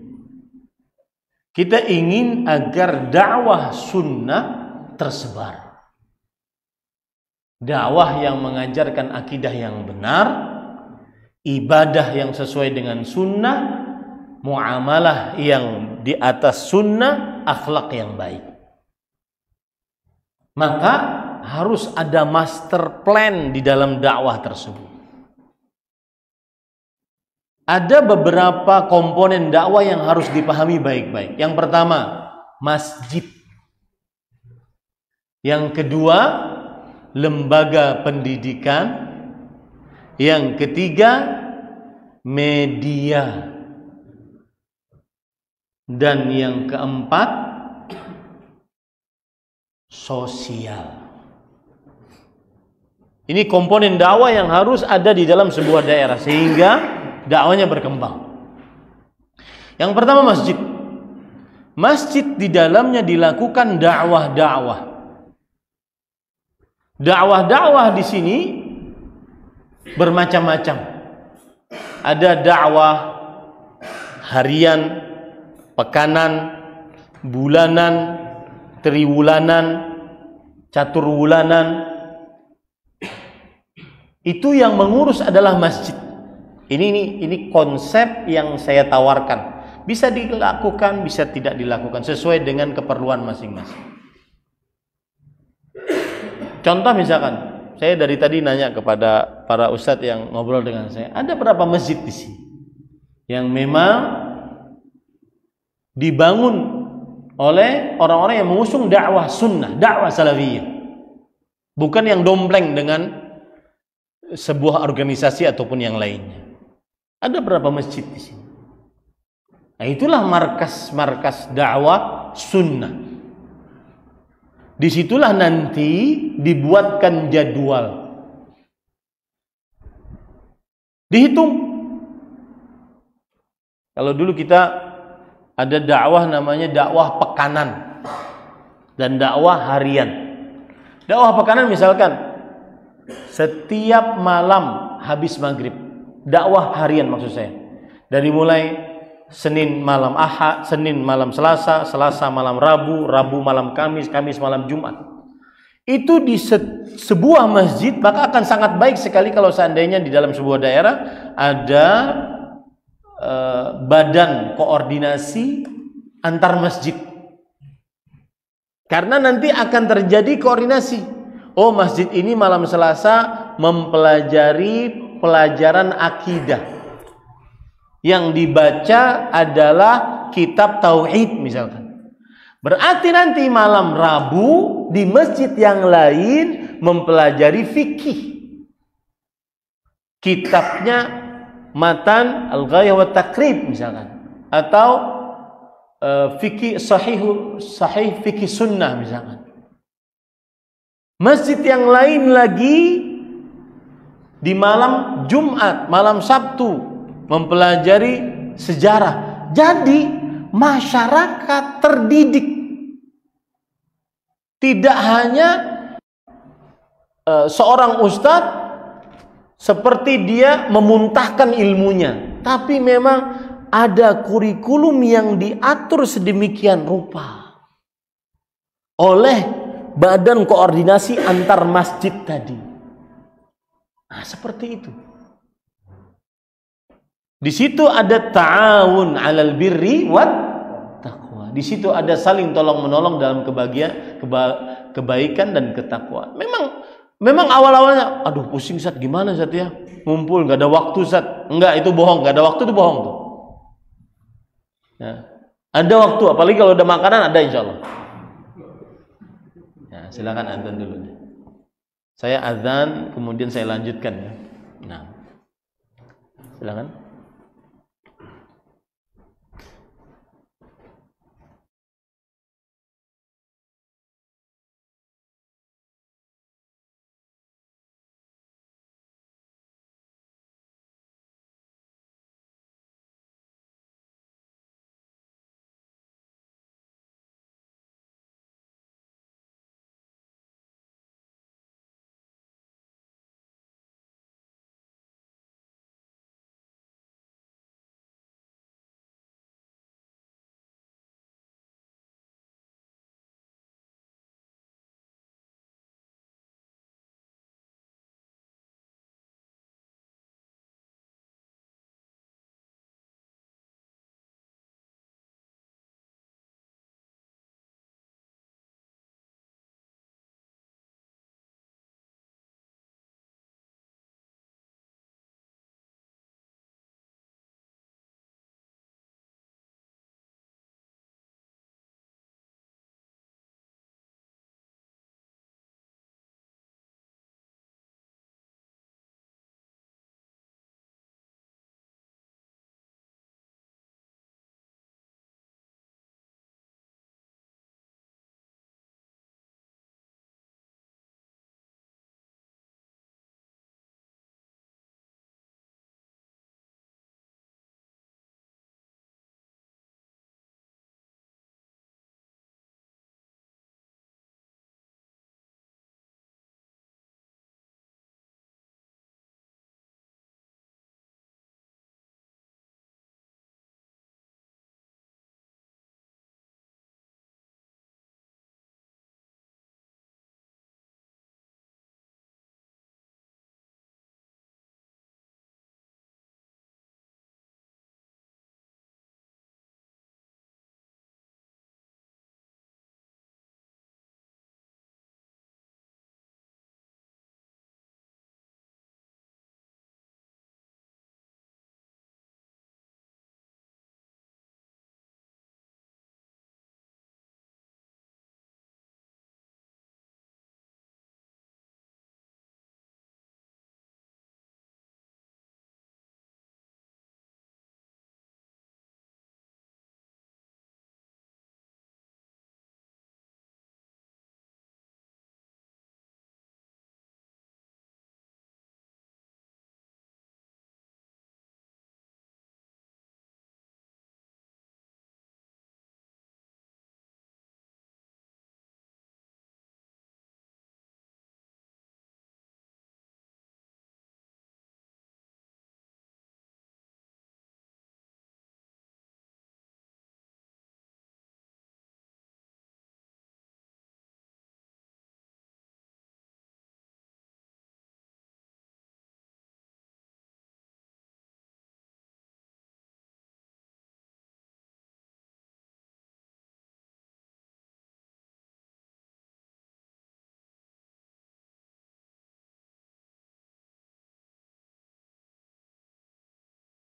Kita ingin agar dakwah sunnah tersebar. Dakwah yang mengajarkan akidah yang benar, ibadah yang sesuai dengan sunnah, muamalah yang di atas sunnah, akhlak yang baik. Maka harus ada master plan di dalam dakwah tersebut. Ada beberapa komponen dakwah yang harus dipahami baik-baik. Yang pertama, masjid. Yang kedua, lembaga pendidikan. Yang ketiga, media. Dan yang keempat, sosial. Ini komponen dakwah yang harus ada di dalam sebuah daerah sehingga dakwahnya berkembang. Yang pertama, masjid. Masjid di dalamnya dilakukan dakwah-dakwah. Dakwah-dakwah di sini bermacam-macam. Ada dakwah harian, pekanan, bulanan, triwulanan, caturwulanan. Itu yang mengurus adalah masjid. Ini konsep yang saya tawarkan. Bisa dilakukan, bisa tidak dilakukan sesuai dengan keperluan masing-masing. Contoh misalkan, saya dari tadi nanya kepada para ustadz yang ngobrol dengan saya, ada berapa masjid di sini yang memang dibangun oleh orang-orang yang mengusung dakwah sunnah, dakwah salafiyah, bukan yang dompleng dengan sebuah organisasi ataupun yang lainnya. Ada berapa masjid di sini? Nah, itulah markas-markas dakwah sunnah. Disitulah nanti dibuatkan jadwal, dihitung. Kalau dulu kita ada dakwah namanya dakwah pekanan dan dakwah harian. Dakwah pekanan misalkan setiap malam habis maghrib, dakwah harian maksud saya, dari mulai Senin malam Ahad, Senin malam Selasa, Selasa malam Rabu, Rabu malam Kamis, Kamis malam Jumat. Itu di sebuah masjid, maka akan sangat baik sekali kalau seandainya di dalam sebuah daerah ada badan koordinasi antar masjid. Karena nanti akan terjadi koordinasi. Oh, masjid ini malam Selasa mempelajari pelajaran akidah. Yang dibaca adalah kitab tauhid misalkan. Berarti nanti malam Rabu di masjid yang lain mempelajari fikih. Kitabnya Matan Al-Ghayah wa Taqrib misalkan, atau fikih sahih fikih sunnah misalkan. Masjid yang lain lagi di malam Jumat, malam Sabtu mempelajari sejarah. Jadi masyarakat terdidik. Tidak hanya seorang ustadz seperti dia memuntahkan ilmunya, tapi memang ada kurikulum yang diatur sedemikian rupa oleh badan koordinasi antar masjid tadi. Nah, seperti itu. Di situ ada ta'awun 'alal birri wat taqwa. Di situ ada saling tolong-menolong dalam kebaikan dan ketakwaan. Memang awal-awalnya, aduh pusing Ustaz, gimana Ustaz ya? Ngumpul nggak ada waktu Ustaz. Enggak, itu bohong, nggak ada waktu itu bohong tuh. Ya. Ada waktu, apalagi kalau ada makanan ada insyaallah. Ya, silakan azan dulu. Saya azan, kemudian saya lanjutkan ya. Nah. Silakan.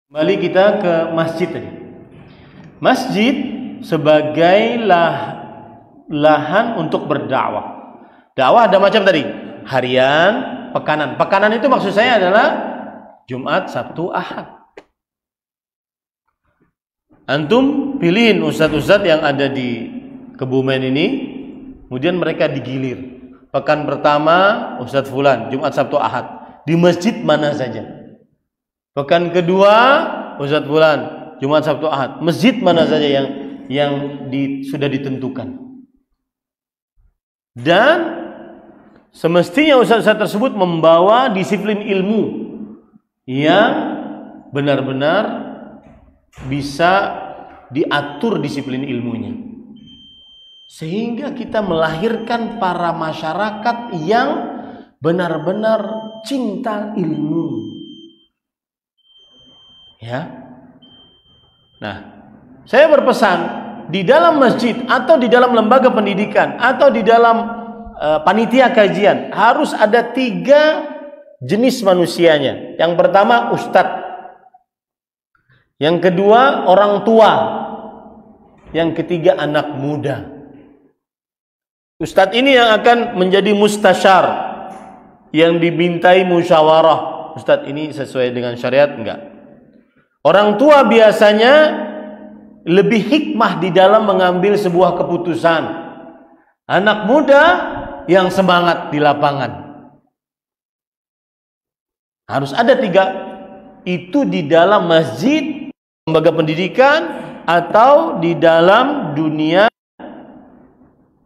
Kembali kita ke masjid tadi. Masjid sebagai lahan untuk berdakwah. Dakwah ada macam tadi, harian, pekanan. Pekanan itu maksud saya adalah Jumat, Sabtu, Ahad. Antum pilihin ustadz-ustadz yang ada di Kebumen ini, kemudian mereka digilir. Pekan pertama Ustadz Fulan, Jumat, Sabtu, Ahad, di masjid mana saja. Pekan kedua Ustadz Fulan, Jumat, Sabtu, Ahad, masjid mana saja yang sudah ditentukan. Dan semestinya ustadz-ustadz tersebut membawa disiplin ilmu yang benar-benar bisa diatur disiplin ilmunya, sehingga kita melahirkan para masyarakat yang benar-benar cinta ilmu. Ya. Nah, saya berpesan di dalam masjid atau di dalam lembaga pendidikan atau di dalam panitia kajian harus ada 3 jenis manusianya. Yang pertama ustadz, yang kedua orang tua, yang ketiga anak muda. Ustadz ini yang akan menjadi mustasyar, yang dimintai musyawarah. Ustadz ini sesuai dengan syariat enggak? Orang tua biasanya lebih hikmah di dalam mengambil sebuah keputusan. Anak muda yang semangat di lapangan. Harus ada 3 itu di dalam masjid, lembaga pendidikan, atau di dalam dunia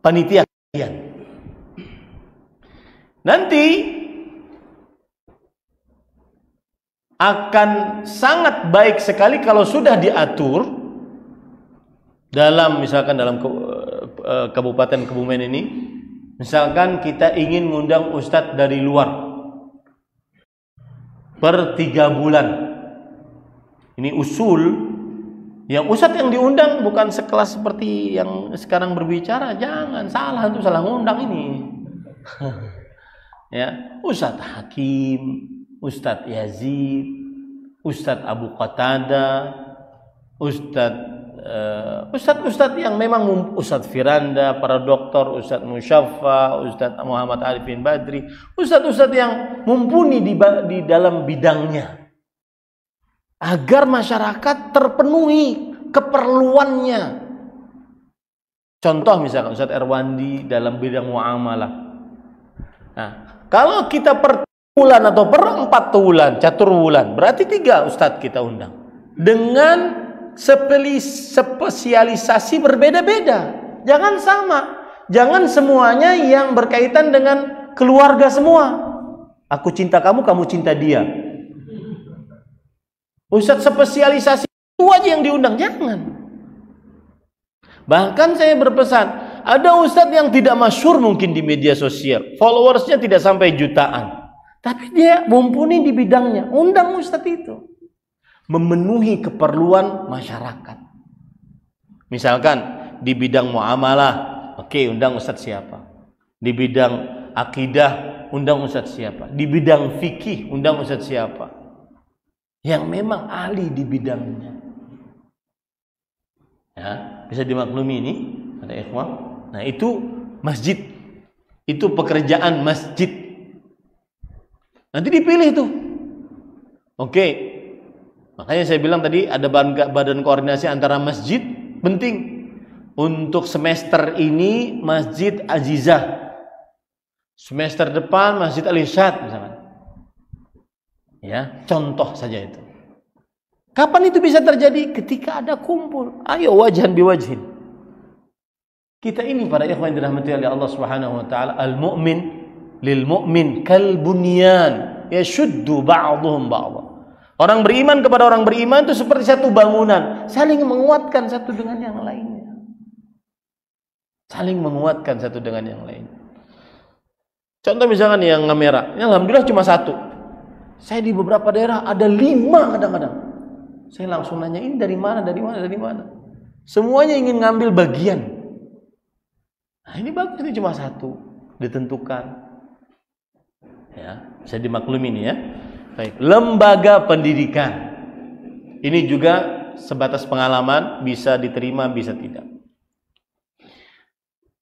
panitia kajian. Nanti akan sangat baik sekali kalau sudah diatur dalam, misalkan dalam Kabupaten Kebumen ini, misalkan kita ingin mengundang ustadz dari luar per 3 bulan. Ini usul, yang ustadz yang diundang bukan sekelas seperti yang sekarang berbicara. Jangan, salah, itu salah ngundang ini. Ya, Ustadz Hakim, Ustadz Yazid, Ustadz Abu Qatadah, Ustadz yang memang, Ustadz Firanda, para dokter, Ustadz Musyaffa, Ustadz Muhammad Arifin Badri, Ustadz yang mumpuni di dalam bidangnya, agar masyarakat terpenuhi keperluannya. Contoh misalkan Ustadz Erwandi dalam bidang muamalah. Nah, kalau kita per bulan atau per 4 bulan, catur bulan, berarti 3 ustadz kita undang dengan spesialisasi berbeda-beda. Jangan sama, jangan semuanya yang berkaitan dengan keluarga semua. Aku cinta kamu, kamu cinta dia. Ustadz spesialisasi itu aja yang diundang, jangan. Bahkan saya berpesan, ada ustadz yang tidak masyhur mungkin di media sosial, followersnya tidak sampai jutaan, tapi dia mumpuni di bidangnya, undang ustadz itu, memenuhi keperluan masyarakat. Misalkan di bidang muamalah, oke, undang ustadz siapa? Di bidang akidah, undang ustadz siapa? Di bidang fikih, undang ustadz siapa? Yang memang ahli di bidangnya. Ya, bisa dimaklumi ini, ada ikhwan. Nah, itu masjid. Itu pekerjaan masjid. Nanti dipilih tuh. Oke. Makanya saya bilang tadi ada badan koordinasi antara masjid, penting. Untuk semester ini Masjid Azizah. Semester depan Masjid Al-Irsyad misalkan. Ya, contoh saja itu. Kapan itu bisa terjadi? Ketika ada kumpul. Ayo wajhan biwajhin. Kita ini para ikhwan dirahmati oleh Allah Subhanahu wa taala, al-mu'min lil mu'min kal bunyan yashuddu ba'dhum ba'dha. Orang beriman kepada orang beriman itu seperti satu bangunan, saling menguatkan satu dengan yang lainnya. Saling menguatkan satu dengan yang lain. Contoh misalkan yang kamera, ini alhamdulillah cuma 1. Saya di beberapa daerah ada 5 kadang-kadang. Saya langsung nanya, ini dari mana, dari mana, dari mana? Semuanya ingin ngambil bagian. Nah, ini bagus, ini cuma 1, ditentukan. Ya, bisa dimaklumi ini ya. Baik, lembaga pendidikan. Ini juga sebatas pengalaman, bisa diterima, bisa tidak.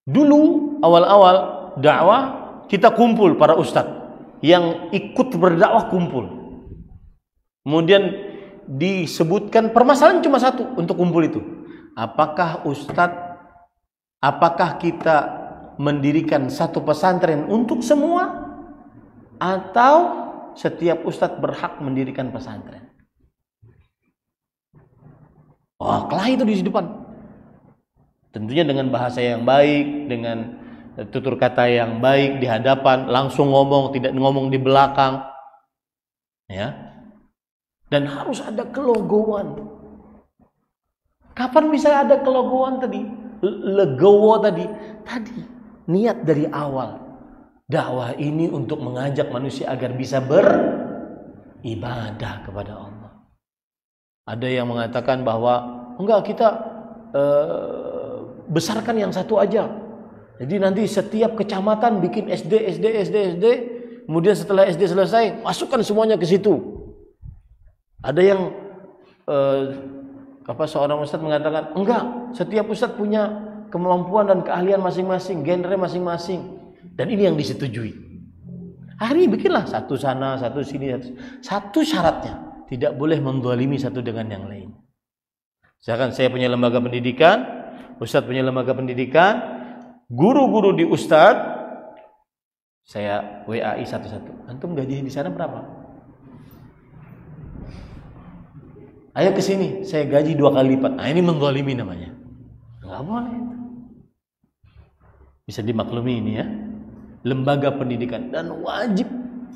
Dulu awal-awal dakwah kita kumpul para ustadz yang ikut berdakwah kumpul. Kemudian disebutkan permasalahan cuma satu untuk kumpul itu. Apakah kita mendirikan satu pesantren untuk semua atau setiap ustadz berhak mendirikan pesantren? Oh, kelahi itu di depan. Tentunya dengan bahasa yang baik, dengan tutur kata yang baik di hadapan, langsung ngomong, tidak ngomong di belakang. Ya. Dan harus ada kelogowan. Kapan bisa ada kelogowan tadi? Legowo tadi. Tadi niat dari awal. Dakwah ini untuk mengajak manusia agar bisa beribadah kepada Allah. Ada yang mengatakan bahwa enggak, kita besarkan yang satu aja. Jadi nanti setiap kecamatan bikin SD. Kemudian setelah SD selesai, masukkan semuanya ke situ. Ada yang seorang ustadz mengatakan, enggak, setiap ustadz punya kemampuan dan keahlian masing-masing, genre masing-masing. Dan ini yang disetujui. Akhirnya bikinlah satu sana, satu sini, satu syaratnya. Tidak boleh menzalimi satu dengan yang lain. Misalkan saya punya lembaga pendidikan, ustadz punya lembaga pendidikan, guru-guru di ustadz, saya WA-i satu-satu. Antum gaji di sana berapa? Ayo ke sini, saya gaji 2 kali lipat. Nah, ini menzalimi namanya. Enggak boleh. Bisa dimaklumi ini ya. Lembaga pendidikan, dan wajib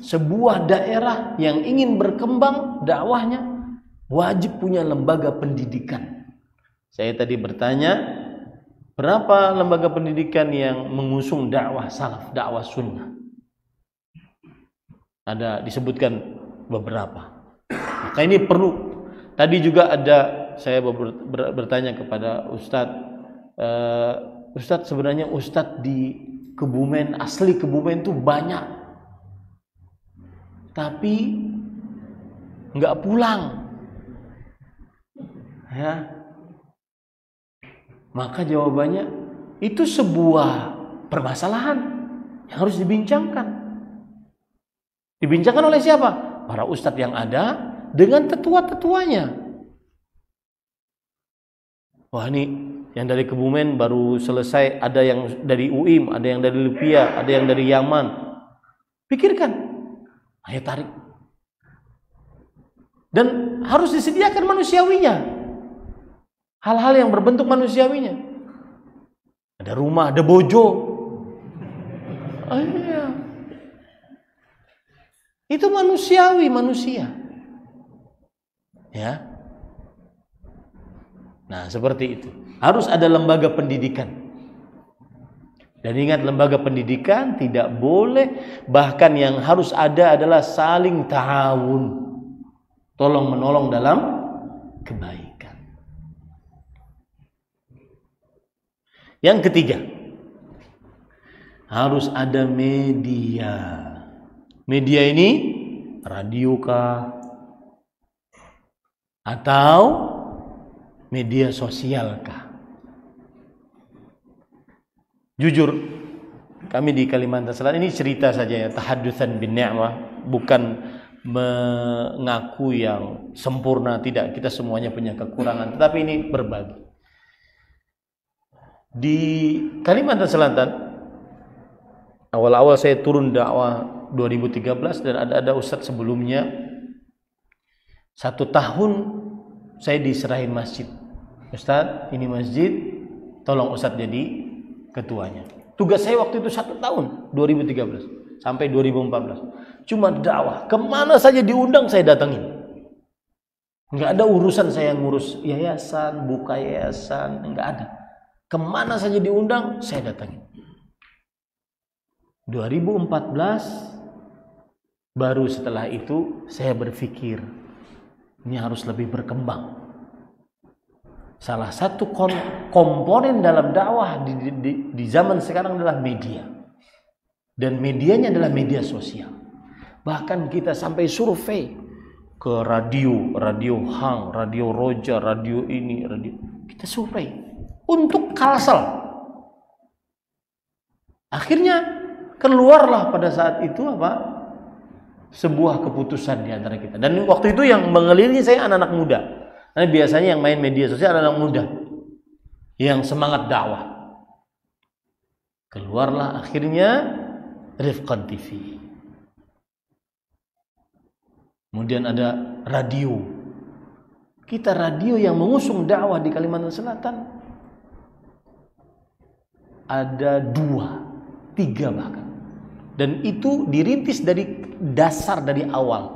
sebuah daerah yang ingin berkembang dakwahnya wajib punya lembaga pendidikan. Saya tadi bertanya, berapa lembaga pendidikan yang mengusung dakwah salaf, dakwah sunnah? Ada disebutkan beberapa. Maka ini perlu. Tadi juga ada, saya bertanya kepada Ustadz, Ustadz, sebenarnya Ustadz di Kebumen, asli Kebumen itu banyak, tapi nggak pulang, ya. Maka jawabannya itu sebuah permasalahan yang harus dibincangkan. Dibincangkan oleh siapa? Para ustadz yang ada dengan tetua-tetuanya. Wah, ini yang dari Kebumen baru selesai, ada yang dari UIM, ada yang dari Lupia, ada yang dari Yaman. Pikirkan, ayo tarik. Dan harus disediakan manusiawinya. Hal-hal yang berbentuk manusiawinya. Ada rumah, ada bojo. Oh, iya. Itu manusiawi, manusia. Ya. Nah, seperti itu. Harus ada lembaga pendidikan. Dan ingat, lembaga pendidikan tidak boleh, bahkan yang harus ada adalah saling ta'awun. Tolong menolong dalam kebaikan. Yang ketiga, harus ada media. Media ini radio kah? Atau media sosial kah? Jujur, kami di Kalimantan Selatan, ini cerita saja ya, tahadutsan bin ni'mah, bukan mengaku yang sempurna, tidak. Kita semuanya punya kekurangan, tetapi ini berbagi. Di Kalimantan Selatan, awal-awal saya turun dakwah 2013, dan ada ustadz sebelumnya 1 tahun saya diserahin masjid. Ustadz, ini masjid, tolong ustadz jadi ketuanya. Tugas saya waktu itu 1 tahun, 2013 sampai 2014. Cuma dakwah, kemana saja diundang saya datangin. Nggak ada urusan saya ngurus yayasan, buka yayasan, nggak ada. Kemana saja diundang saya datangin. 2014 baru setelah itu saya berpikir, ini harus lebih berkembang. Salah satu komponen dalam dakwah di zaman sekarang adalah media. Dan medianya adalah media sosial. Bahkan kita sampai survei, ke radio Hang, radio Roja, radio ini, radio kita survei untuk Kalsel. Akhirnya keluarlah pada saat itu sebuah keputusan di antara kita. Dan waktu itu yang mengelilingi saya anak-anak muda. Karena biasanya yang main media sosial anak-anak muda yang semangat dakwah. Keluarlah akhirnya Rifqan TV. Kemudian ada radio. Kita radio yang mengusung dakwah di Kalimantan Selatan. Ada 2, 3 bahkan. Dan itu dirintis dari dasar, dari awal.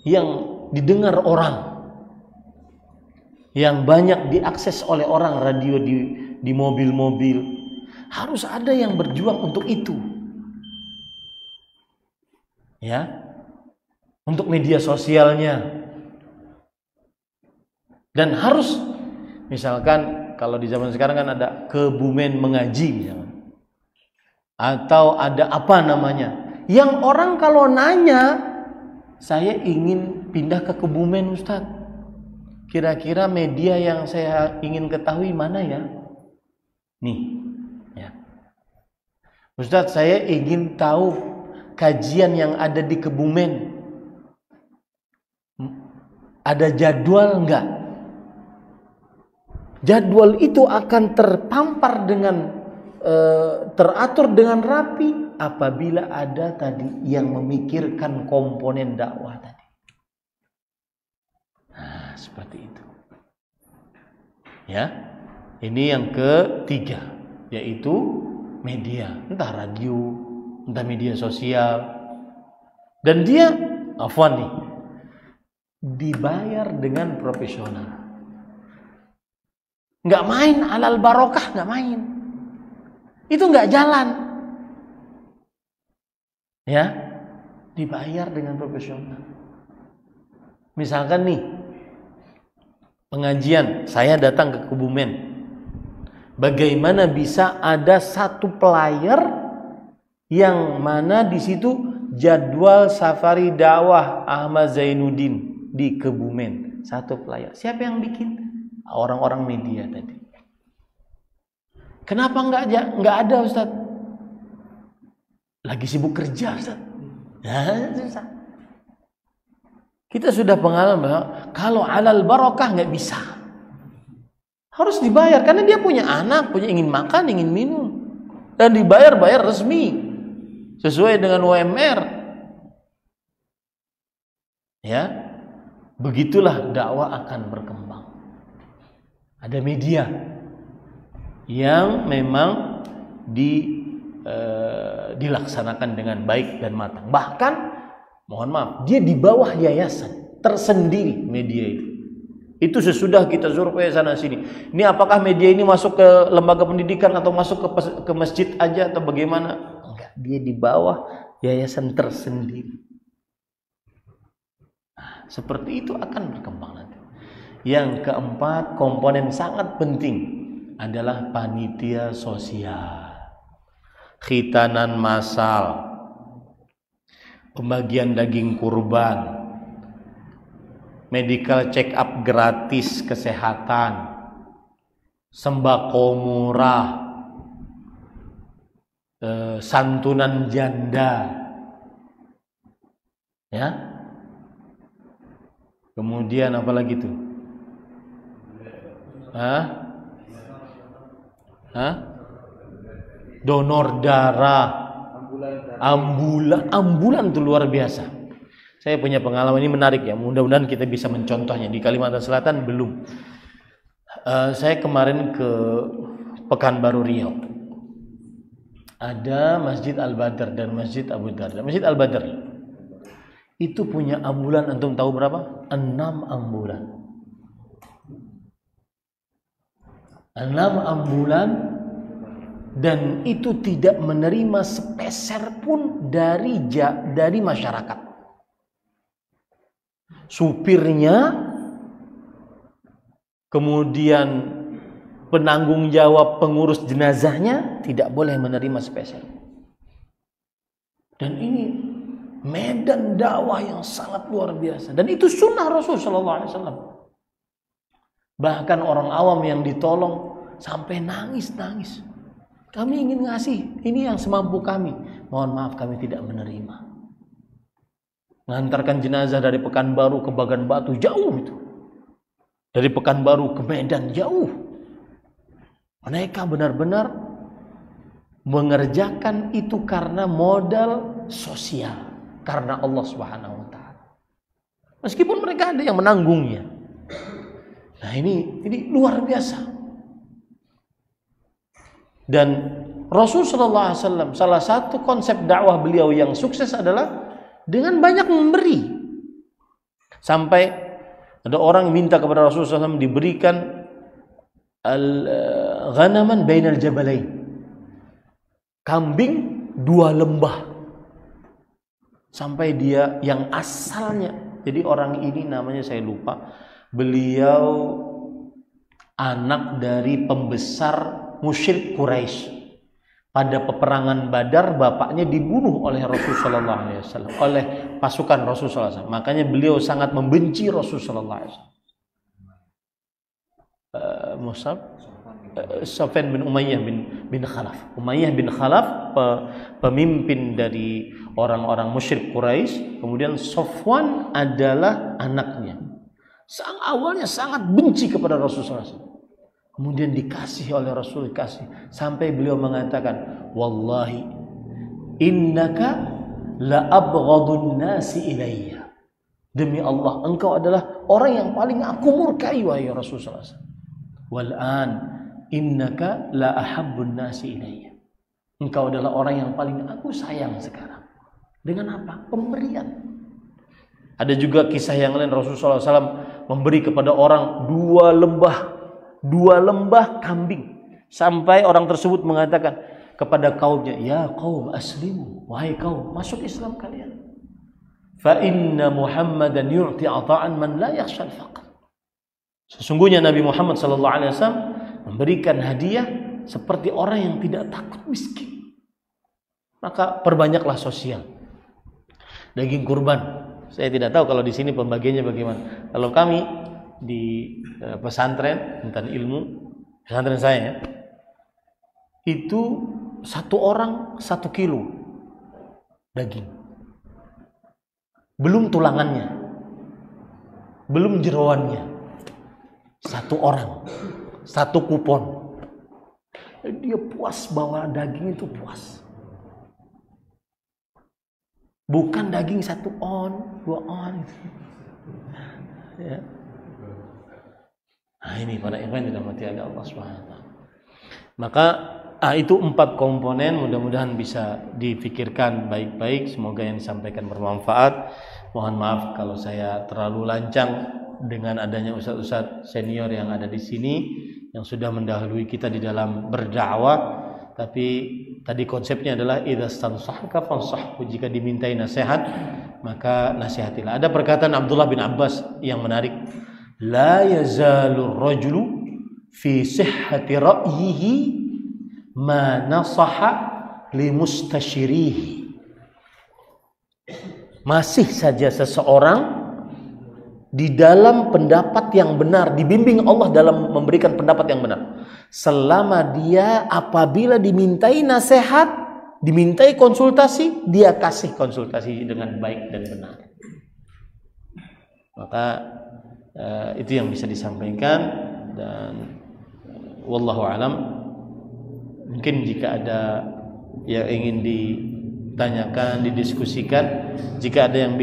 Yang didengar orang. Yang banyak diakses oleh orang, radio di mobil-mobil. Harus ada yang berjuang untuk itu. Ya, untuk media sosialnya. Dan harus, misalkan kalau di zaman sekarang kan ada Kebumen mengaji misalkan. Atau ada apa namanya, yang orang kalau nanya, saya ingin pindah ke Kebumen Ustadz, kira-kira media yang saya ingin ketahui mana ya? Nih ya, Ustadz saya ingin tahu kajian yang ada di Kebumen, ada jadwal enggak? Jadwal itu akan terpampar dengan teratur dengan rapi apabila ada tadi yang memikirkan komponen dakwah tadi. Nah, seperti itu. Ya, ini yang ketiga, yaitu media, entah radio, entah media sosial. Dan dia afwan nih, dibayar dengan profesional. Nggak main alal barokah, nggak main. Itu nggak jalan. Ya, dibayar dengan profesional. Misalkan nih, pengajian, saya datang ke Kebumen. Bagaimana bisa ada satu player yang mana di situ jadwal safari dakwah Ahmad Zainuddin di Kebumen, satu player. Siapa yang bikin? Orang-orang media tadi. Kenapa nggak ada Ustaz? Lagi sibuk kerja Ustaz. Nah, kita sudah pengalaman bahwa kalau alal barokah nggak bisa. Harus dibayar karena dia punya anak, punya ingin makan, ingin minum. Dan bayar resmi sesuai dengan UMR. Ya. Begitulah dakwah akan berkembang. Ada media yang memang dilaksanakan dengan baik dan matang. Bahkan, mohon maaf, dia di bawah yayasan tersendiri media itu. Itu sesudah kita survei sana sini. Ini apakah media ini masuk ke lembaga pendidikan atau masuk ke masjid aja atau bagaimana? Enggak, dia di bawah yayasan tersendiri. Nah, seperti itu akan berkembang nanti. Yang keempat, komponen sangat penting adalah panitia sosial, khitanan massal, pembagian daging kurban, medical check up gratis kesehatan, sembako murah, santunan janda, ya. Kemudian apa lagi tuh? Donor darah, ambulan tuh luar biasa. Saya punya pengalaman ini menarik ya. Mudah-mudahan kita bisa mencontohnya di Kalimantan Selatan belum. Saya kemarin ke Pekanbaru Riau. Ada Masjid Al-Badr dan Masjid Abu Darda. Masjid Al-Badr itu punya ambulan, antum tahu berapa? 6 ambulan. 6 ambulan, dan itu tidak menerima sepeser pun dari masyarakat. Supirnya, kemudian penanggung jawab pengurus jenazahnya tidak boleh menerima sepeser. Dan ini medan dakwah yang sangat luar biasa, dan itu sunnah Rasul sallallahu alaihi wasallam. Bahkan orang awam yang ditolong sampai nangis-nangis. Kami ingin ngasih, ini yang semampu kami. Mohon maaf kami tidak menerima. Mengantarkan jenazah dari Pekanbaru ke Bagan Batu, jauh itu. Dari Pekanbaru ke Medan, jauh. Mereka benar-benar mengerjakan itu karena modal sosial, karena Allah Subhanahu wa taala. Meskipun mereka ada yang menanggungnya. Nah, ini luar biasa. Dan Rasul sallallahu alaihi wasallam, salah satu konsep dakwah beliau yang sukses adalah dengan banyak memberi. Sampai ada orang minta kepada Rasul sallallahu alaihi wasallam diberikan al-ghanaman bainal jabalain. Kambing 2 lembah. Sampai dia yang asalnya, jadi orang ini namanya saya lupa, beliau anak dari pembesar musyrik Quraisy. Pada peperangan Badar bapaknya dibunuh oleh Rasul sallallahu alaihi wasallam, oleh pasukan Rasul sallallahu alaihi wasallam. Makanya beliau sangat membenci Rasul sallallahu alaihi wasallam. Mus'ab Sofyan bin Umayyah bin Khalaf. Umayyah bin Khalaf pemimpin dari orang-orang musyrik Quraisy, kemudian Sofwan adalah anaknya. Awalnya sangat benci kepada Rasulullah SAW. Kemudian dikasih oleh Rasul, dikasih sampai beliau mengatakan, "Wallahi innaka la abghadun nasi ilayya." Demi Allah, engkau adalah orang yang paling aku murkai wahai Rasulullah SAW. Wal an innaka la ahabbun nasi ilayya. Engkau adalah orang yang paling aku sayang sekarang. Dengan apa? Pemberian. Ada juga kisah yang lain, Rasulullah SAW memberi kepada orang 2 lembah kambing. Sampai orang tersebut mengatakan kepada kaumnya, "Ya qaum aslimu, wahai kaum, masuk Islam kalian. Fa inna Muhammadan yu'ti ata'an man la yakhsha al-faqr." Sesungguhnya Nabi Muhammad sallallahu alaihi wasallam memberikan hadiah seperti orang yang tidak takut miskin. Maka perbanyaklah sosial. Daging kurban. Saya tidak tahu kalau di sini pembagiannya bagaimana. Kalau kami di pesantren Intan Ilmu, pesantren saya ya, itu 1 orang 1 kilo daging. Belum tulangannya, belum jeroannya. 1 orang 1 kupon. Dia puas bawa daging itu, puas. Bukan daging 1 on, 2 on. Ya. Nah, ini para ikhwan yang dirahmati oleh Allah Subhanahu wa taala. Maka itu 4 komponen, mudah-mudahan bisa difikirkan baik-baik, semoga yang disampaikan bermanfaat. Mohon maaf kalau saya terlalu lancang dengan adanya ustaz-ustaz senior yang ada di sini yang sudah mendahului kita di dalam berdakwah. Tapi tadi konsepnya adalah idza stansahaka fansahhu, jika dimintai nasihat maka nasihatilah. Ada perkataan Abdullah bin Abbas yang menarik, la yazalur rajulu fi sihhati ra'yihi ma nasaha limustashirihi. Masih saja seseorang di dalam pendapat yang benar, dibimbing Allah dalam memberikan pendapat yang benar, selama dia apabila dimintai nasihat, dimintai konsultasi, dia kasih konsultasi dengan baik dan benar. Maka itu yang bisa disampaikan. Dan wallahu alam, mungkin jika ada yang ingin ditanyakan, didiskusikan, jika ada yang